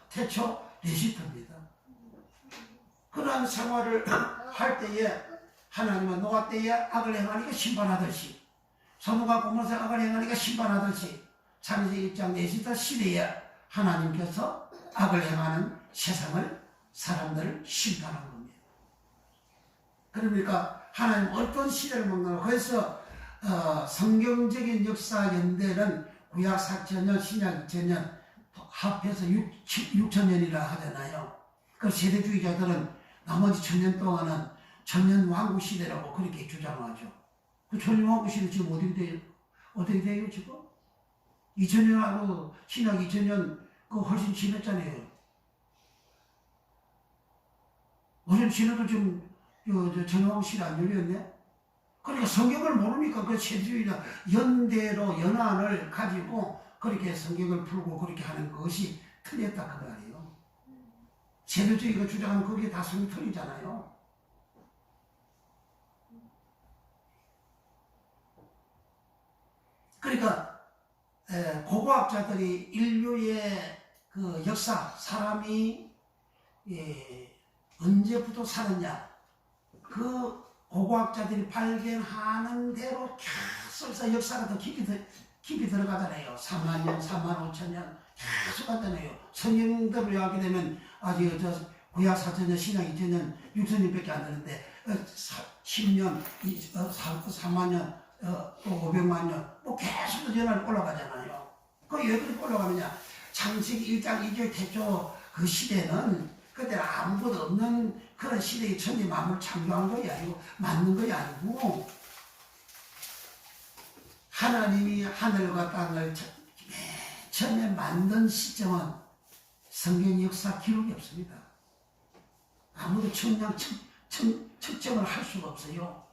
태초 레시트입니다. 그러한 생활을 할 때에 하나님은 노아 때에 악을 행하니까 심판하듯이 소돔과 고모라에 악을 행하니까 심판하듯이 창세기 1장 레시트 시대에 하나님께서 악을 행하는 세상을 사람들을 심판한 겁니다. 그러니까 하나님 어떤 시대를 먹는 그래서 성경적인 역사 연대는 구약 4,000년, 신약 2,000년 합해서 6,000년이라 하잖아요. 그 세대주의자들은 나머지 1,000년 동안은 천년 왕국 시대라고 그렇게 주장하죠. 그 천년 왕국 시대 지금 어떻게 돼요 지금? 2000년하고 신약 2000년 그 훨씬 지났잖아요. 훨씬 지나도 지금 천년 왕국 시대 안 열렸네? 그러니까 성경을 모르니까 그 세대주의자 연대로 연안을 가지고 그렇게 성경을 풀고 그렇게 하는 것이 틀렸다 그 말이에요. 세대주의가 주장하는 그게 다 성경 틀리잖아요. 그러니까 고고학자들이 인류의 그 역사, 사람이 언제부터 살았냐, 그 고고학자들이 발견하는 대로 계속 역사가 더 깊이 들어가잖아요. 3만 년, 3만 5천 년 계속 가잖아요. 성경대로 하게 되면 아직 구약 4,000년, 신약 2,000년, 6,000년밖에 안 되는데 10년, 3만 년, 또 500만 년, 뭐 계속 연합이 올라가잖아요. 그 왜 그렇게 올라가느냐? 창세기 1장 2절 태초 그 시대는 그때 아무것도 없는 그런 시대의 천지 만물 창조한 것이 아니고 만든 것이 아니고 하나님이 하늘과 땅을 맨 처음에 만든 시점은 성경 역사 기록이 없습니다. 아무도 측정을 할 수가 없어요.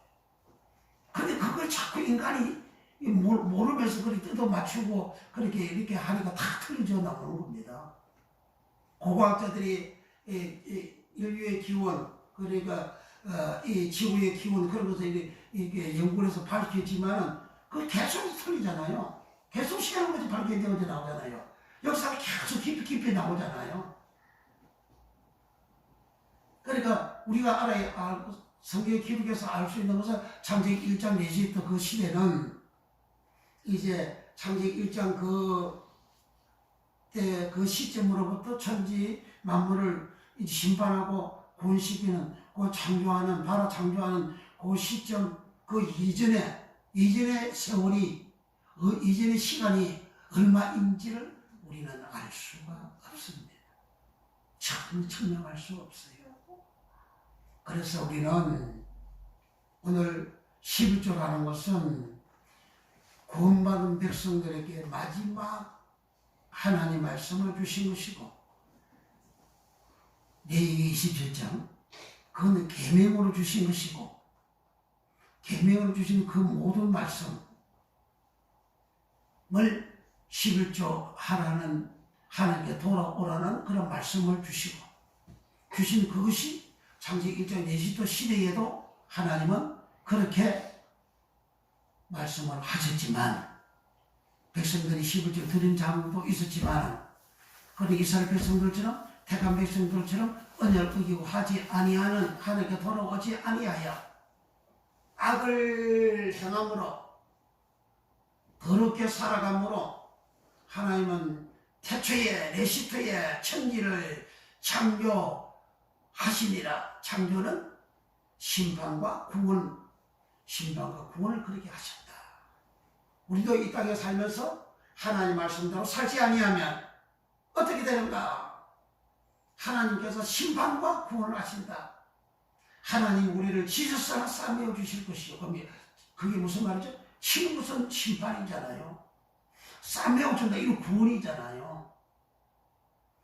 근데 그걸 자꾸 인간이 모르면서 그렇게 뜯어 맞추고 그렇게 이렇게 하니까 다 틀려져 나오는 겁니다. 고고학자들이 인류의 기원, 그러니까 이 지구의 기원 그런 것을 이렇게 연구를 해서 밝혔지만은 그 계속 틀리잖아요. 계속 시간 것이 밝혀져서 나오잖아요. 역사가 계속 깊이 나오잖아요. 그러니까 우리가 성경 기록에서 알 수 있는 것은 창세기 1장 내지부터 그 시대는 이제 창세기 1장 그 시점으로부터 천지 만물을 심판하고 구원시키는 그 창조하는 바로 창조하는 그 시점 그 이전의 세월이 이전의 시간이 얼마인지를 우리는 알 수가 없습니다. 전혀 증명할 수 없어요. 그래서 우리는 오늘 11조 하는 것은 구원받은 백성들에게 마지막 하나님 말씀을 주신 것이고 레위기 27장 그거는 계명으로 주신 것이고 계명으로 주신 그 모든 말씀을 11조 하라는 하나님께 돌아오라는 그런 말씀을 주시고 주신 그것이 창세기 1장 내시도 시대에도 하나님은 그렇게 말씀을 하셨지만 백성들이 11조 드린 장도 있었지만 그런 이스라엘 백성들처럼 택한 백성들처럼 언약을 어기고 하지 아니하는 하나님께 돌아오지 아니하여 악을 행함으로 더럽게 살아감으로 하나님은 태초에 레시토에 천지를 창조하시니라. 창조는 심판과 구원을 그렇게 하셨다. 우리도 이 땅에 살면서 하나님 말씀대로 살지 아니하면 어떻게 되는가? 하나님께서 심판과 구원을 하신다. 하나님 우리를 지저스나 싸매어 주실 것이요. 그게 무슨 말이죠? 치는 것은 심판이잖아요. 싸매어 준다. 이거 구원이잖아요.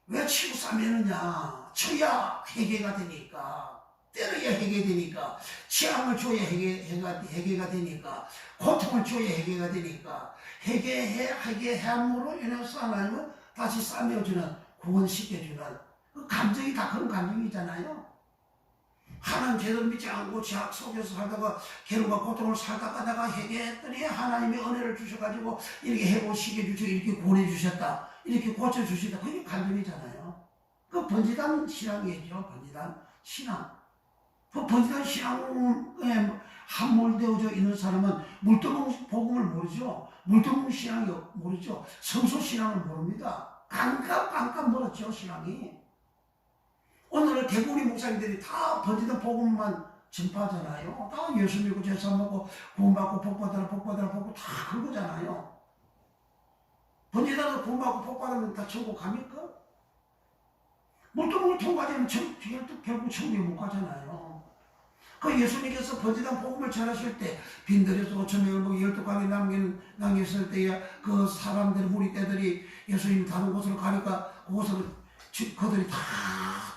왜 치고 싸매느냐? 쳐야 해계가 되니까. 때려야 해계되니까. 치함을 줘야 해계가 되니까. 고통을 줘야 해계가 되니까. 해계함으로 인해서 하나님은 다시 싸매어주는, 구원시켜주는 그 감정이 다 그런 감정이잖아요. 하나님 제대로 믿지 않고 죄악 속에서 살다가 괴로움과 고통을 살다가 해결했더니 하나님이 은혜를 주셔가지고 이렇게 회복시켜 주시고 이렇게 구원해 주셨다, 이렇게 고쳐 주셨다. 그게 감정이잖아요. 그 번지단 신앙이죠. 번지단 신앙. 그 번지단 신앙에 함몰되어져 있는 사람은 물두멍 복음을 모르죠. 물두멍 신앙이 모르죠. 성소 신앙을 모릅니다. 깜깜 멀었죠, 신앙이. 오늘 대부분의 목사님들이 다 번지단 복음만 전파하잖아요. 다 예수 믿고 제사 먹고 구원받고 복받아라 다 그거잖아요. 번지단은 구원받고 복받으면 다 천국 갑니까? 물두멍을 통과하지 않으면 결국 천국에 못 가잖아요. 그 예수님께서 번지단 복음을 전하실 때 빈들에서 5,000명을 보고 12가게 남겼을 때에 그 사람들 무리 때들이 예수님 다른 곳으로 가니까 그곳으로 그들이 다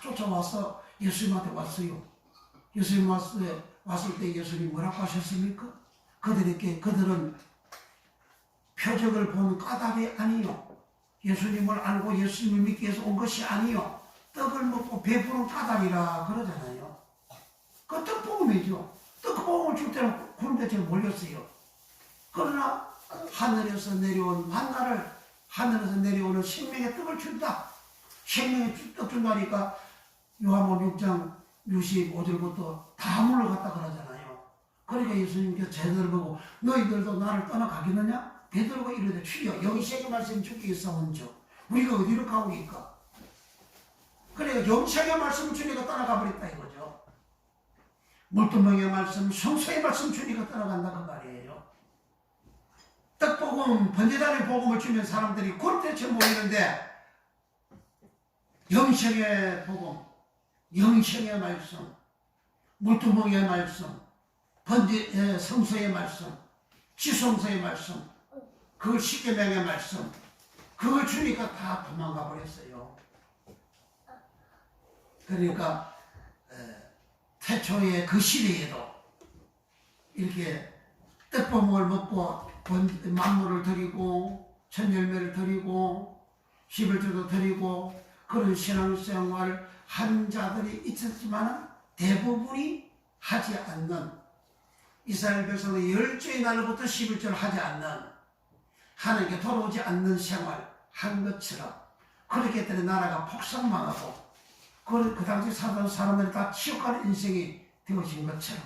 쫓아와서 예수님한테 왔어요. 예수님 왔을 때 예수님 뭐라고 하셨습니까? 그들은 표적을 보는 까닭이 아니요, 예수님을 알고 예수님을 믿기 위해서 온 것이 아니요, 떡을 먹고 배부른 까닭이라 그러잖아요. 그 떡복음이죠. 떡복음을 줄 때는 구름대처럼 몰렸어요. 그러나 하늘에서 내려온 만나를, 하늘에서 내려오는 생명의 떡을 준다. 생명의 떡 준다니까 요한복음 6장 65절부터 다 물러갔다 그러잖아요. 그러니까 예수님께서 제자를 보고 너희들도 나를 떠나가겠느냐? 베드로가 이르되 주여, 영생의 말씀이 주께 있사온즉 우리가 어디로 가오리까? 그러니까 영생의 말씀을 주니까 떠나가 버렸다 이거죠. 물두멍의 말씀, 성소의 말씀 주니까 떠나간다 그 말이에요. 떡복음, 번제단의 복음을 주면 사람들이 골대쳐 모이는데 영생의 복음, 영생의 말씀, 물두멍의 말씀, 성서의 말씀, 지성서의 말씀, 그걸 십계명의 말씀, 그걸 주니까 다 도망가 버렸어요. 그러니까 태초의 그 시대에도 이렇게 떡볶이를 먹고 만물을 드리고 천열매를 드리고 11조도 드리고 그런 신앙생활을 한 자들이 있었지만 대부분이 하지 않는, 이스라엘 백성의 10주의 날부터 11조를 하지 않는, 하나님께 돌아오지 않는 생활 한 것처럼, 그렇기 때문에 나라가 폭삭망하고 그 당시 살던 사람들이 다 치욕하는 인생이 되어진 것처럼,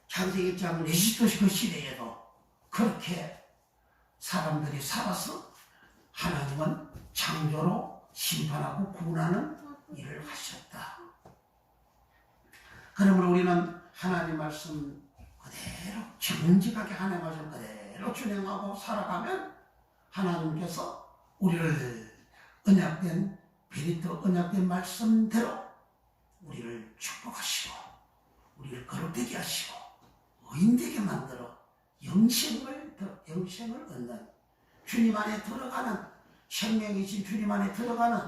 창세기 1장 에집트 그 시대에도 그렇게 사람들이 살아서 하나님은 창조로 심판하고 구원하는 일을 하셨다. 그러므로 우리는 하나님 말씀 그대로 정직하게 하나님 말씀 그대로 준행하고 살아가면 하나님께서 우리를 언약된 베리토 언약된 말씀대로 우리를 축복하시고 우리를 거룩되게 하시고 의인되게 만들어 영생을 얻는, 주님 안에 들어가는, 생명이신 주님 안에 들어가는,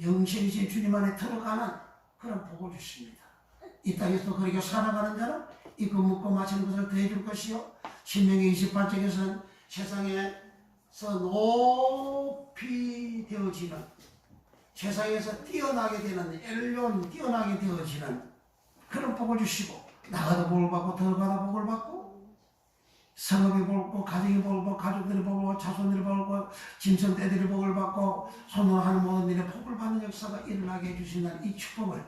영생이신 주님 안에 들어가는 그런 복을 주십니다. 이 땅에서 그렇게 살아가는 자는 이거 먹고 마시는 것을 더해줄 것이요, 신명기 28장에서는 세상에서 높이 되어지는, 세상에서 뛰어나게 되는, 엘리온 뛰어나게 되어지는 그런 복을 주시고, 나가도 복을 받고 들어가도 복을 받고, 성읍이 복을 받고 가정이 복을 받고 가족들이 복을 받고 자손들이 복을 받고 짐승떼들이 복을 받고 손으로 하는 모든 일에 복을 받는 역사가 일어나게 해주시는 이 축복을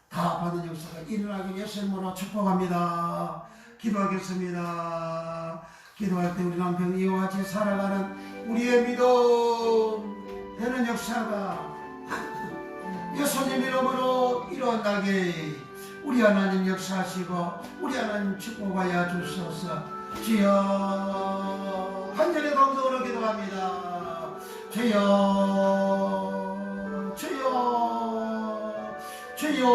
다 받는 역사가 일어나기 위해서 이름으로 축복합니다. 기도하겠습니다. 기도할 때 우리 남편 이와 같이 살아가는 우리의 믿음 되는 역사가 예수님 이름으로 일어나게 우리 하나님 역사하시고 우리 하나님 축복하여 주소서. 주여, 간절히 감사로 기도합니다. 주여, 주여, 주여,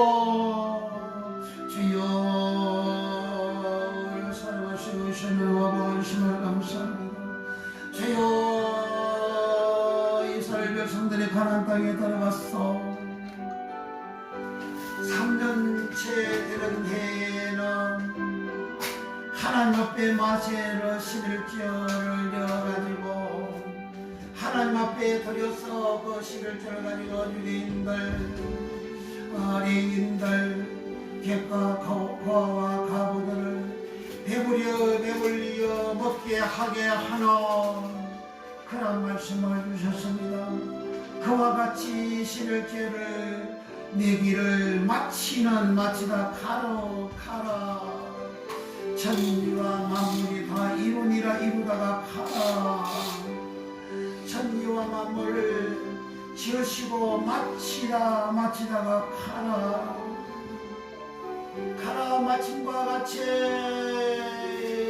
주여, 우리를 사랑하시고 신을 와보시면 감사합니다. 주여, 이스라엘 백성들이 가나안 땅에 들어갔어. 3년째 되는 해에는 하나님 앞에 마세를 11절을 열어가지고 하나님 앞에 드려서 그 11절을 가지고 유대인들, 어린이들, 객과 고아와 가부들을 배불리어 먹게 하게 하는 그런 말씀을 주셨습니다. 그와 같이 11절을 내기를 마치다 가라 천지와 만물이 다 이루니라 이루다가 가라. 천지와 만물을 지으시고 마치다가 가라 마침과 같이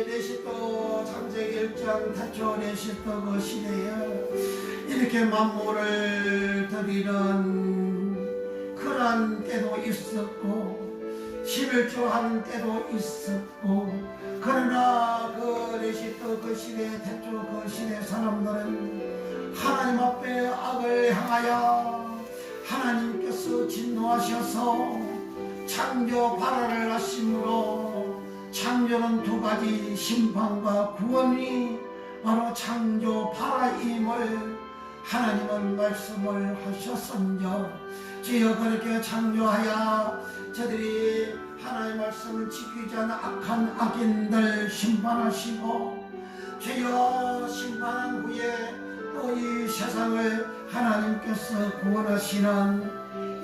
레시토 창세기 1장 태초 레시토 그 시대에 이렇게 만물을 드리는 그런 때도 있었고 11조 하는 때도 있었고, 그러나 그 레시토 그 시대 태초 그 시대 사람들은 하나님 앞에 악을 향하여 하나님께서 진노하셔서 창조 발화를 하심으로, 창조는 두 가지 심판과 구원이 바로 창조 발화임을 하나님은 말씀을 하셨은저, 주여 그렇게 창조하여 저들이 하나님의 말씀을 지키지 않은 악한 악인들 심판하시고, 주여 심판한 후에 또 이 세상을 하나님께서 구원하시는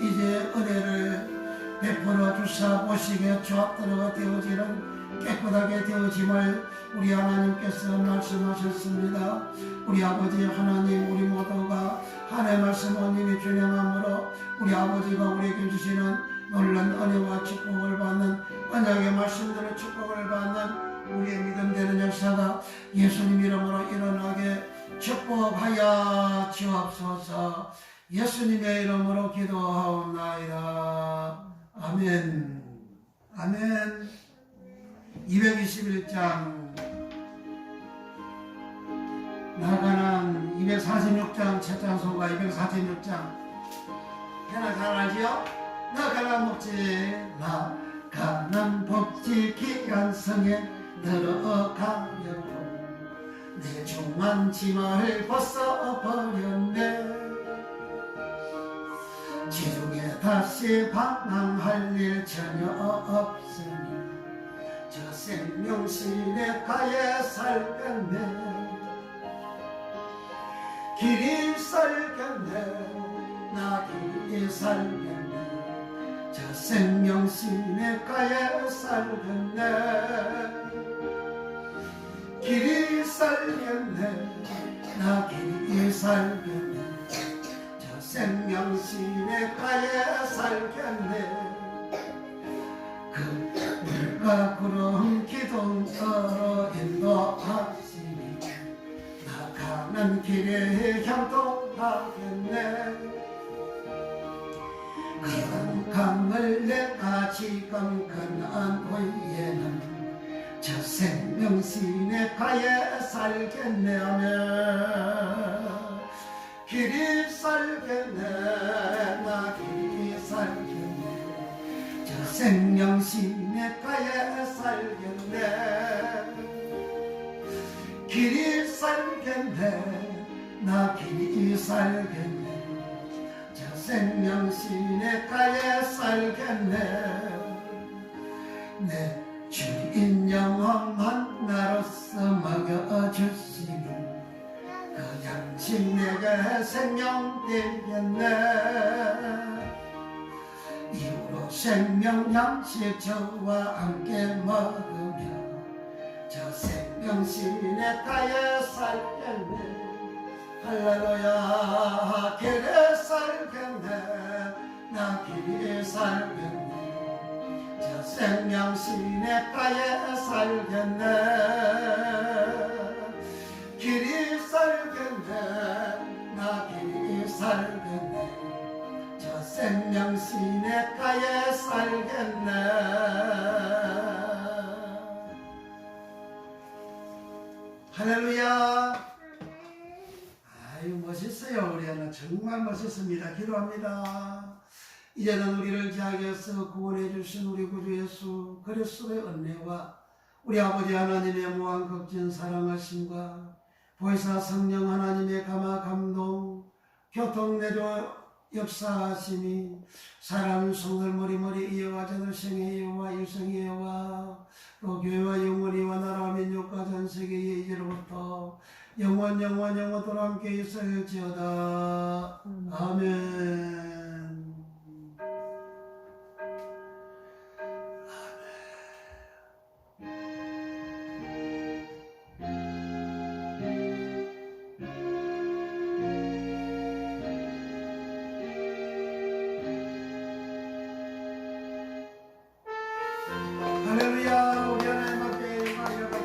이제 은혜를 베풀어 주사 보시게 죄악들어가 되어지는 깨끗하게 되어짐을 우리 하나님께서 말씀하셨습니다. 우리 아버지 하나님, 우리 모두가 하나님의 말씀 온전히 준행함으로 우리 아버지가 우리에게 주시는 놀란 은혜와 축복을 받는, 언약의 말씀대로 축복을 받는 우리의 믿음되는 역사가 예수님 이름으로 일어나게 축복하여 주옵소서. 예수님의 이름으로 기도하옵나이다. 아멘. 아멘. 221장 나가는 246장 첫 장소가 246장 해나 잘 알지요? 나가는 목지 나가는 복지 기간성에 들어가려고 내 중한 치마를 벗어버렸네. 지중에 다시 방황할 일 전혀 없으니 저 생명신의 가에 살겠네. 길이 살겠네. 나 길이 살겠네. 저 생명신의 가에 살겠네. 길이 살겠네. 나 길이 살겠네. 저 생명신의 가에 살겠네. 그 물과 구름 기둥으로 인도하시니 나가는 길에 향동하겠네. 그 강을 내가 지금 건넌 후에는 저 생명신의 가에 살겠네. 하며 길이 살겠네. 나 길이 살겠네. 저 생명신의 가에 살겠네. 길이 살겠네. 나 길이 살겠네. 저 생명신의 가에 살겠네. 내 주인 영원한 나로서 먹여주시니 그 양식 내게 생명 되겠네. 이후로 생명 양식 저와 함께 먹으며 저 생명신의 가에 살겠네. 할렐루야. 길에 살겠네. 나 길에 살겠네. 저 생명신의 가에 살겠네. 길이 살겠네. 나 길이 살겠네. 저 생명신의 가에 살겠네. 할렐루야. 아유 멋있어요. 우리 하나 정말 멋있습니다. 기도합니다. 이제는 우리를 지하에서 구원해 주신 우리 구주 예수 그리스도의 은혜와 우리 아버지 하나님의 무한 극진 사랑하심과 보혜사 성령 하나님의 감화 감동 교통내조 역사하심이 사람 성들 머리머리 이어와 저들 생의 이어와 일생의 이어와 또 교회와 영원히와 나라와 민족과 전세계의 이제로부터 영원토록 함께 있을지어다. 아멘.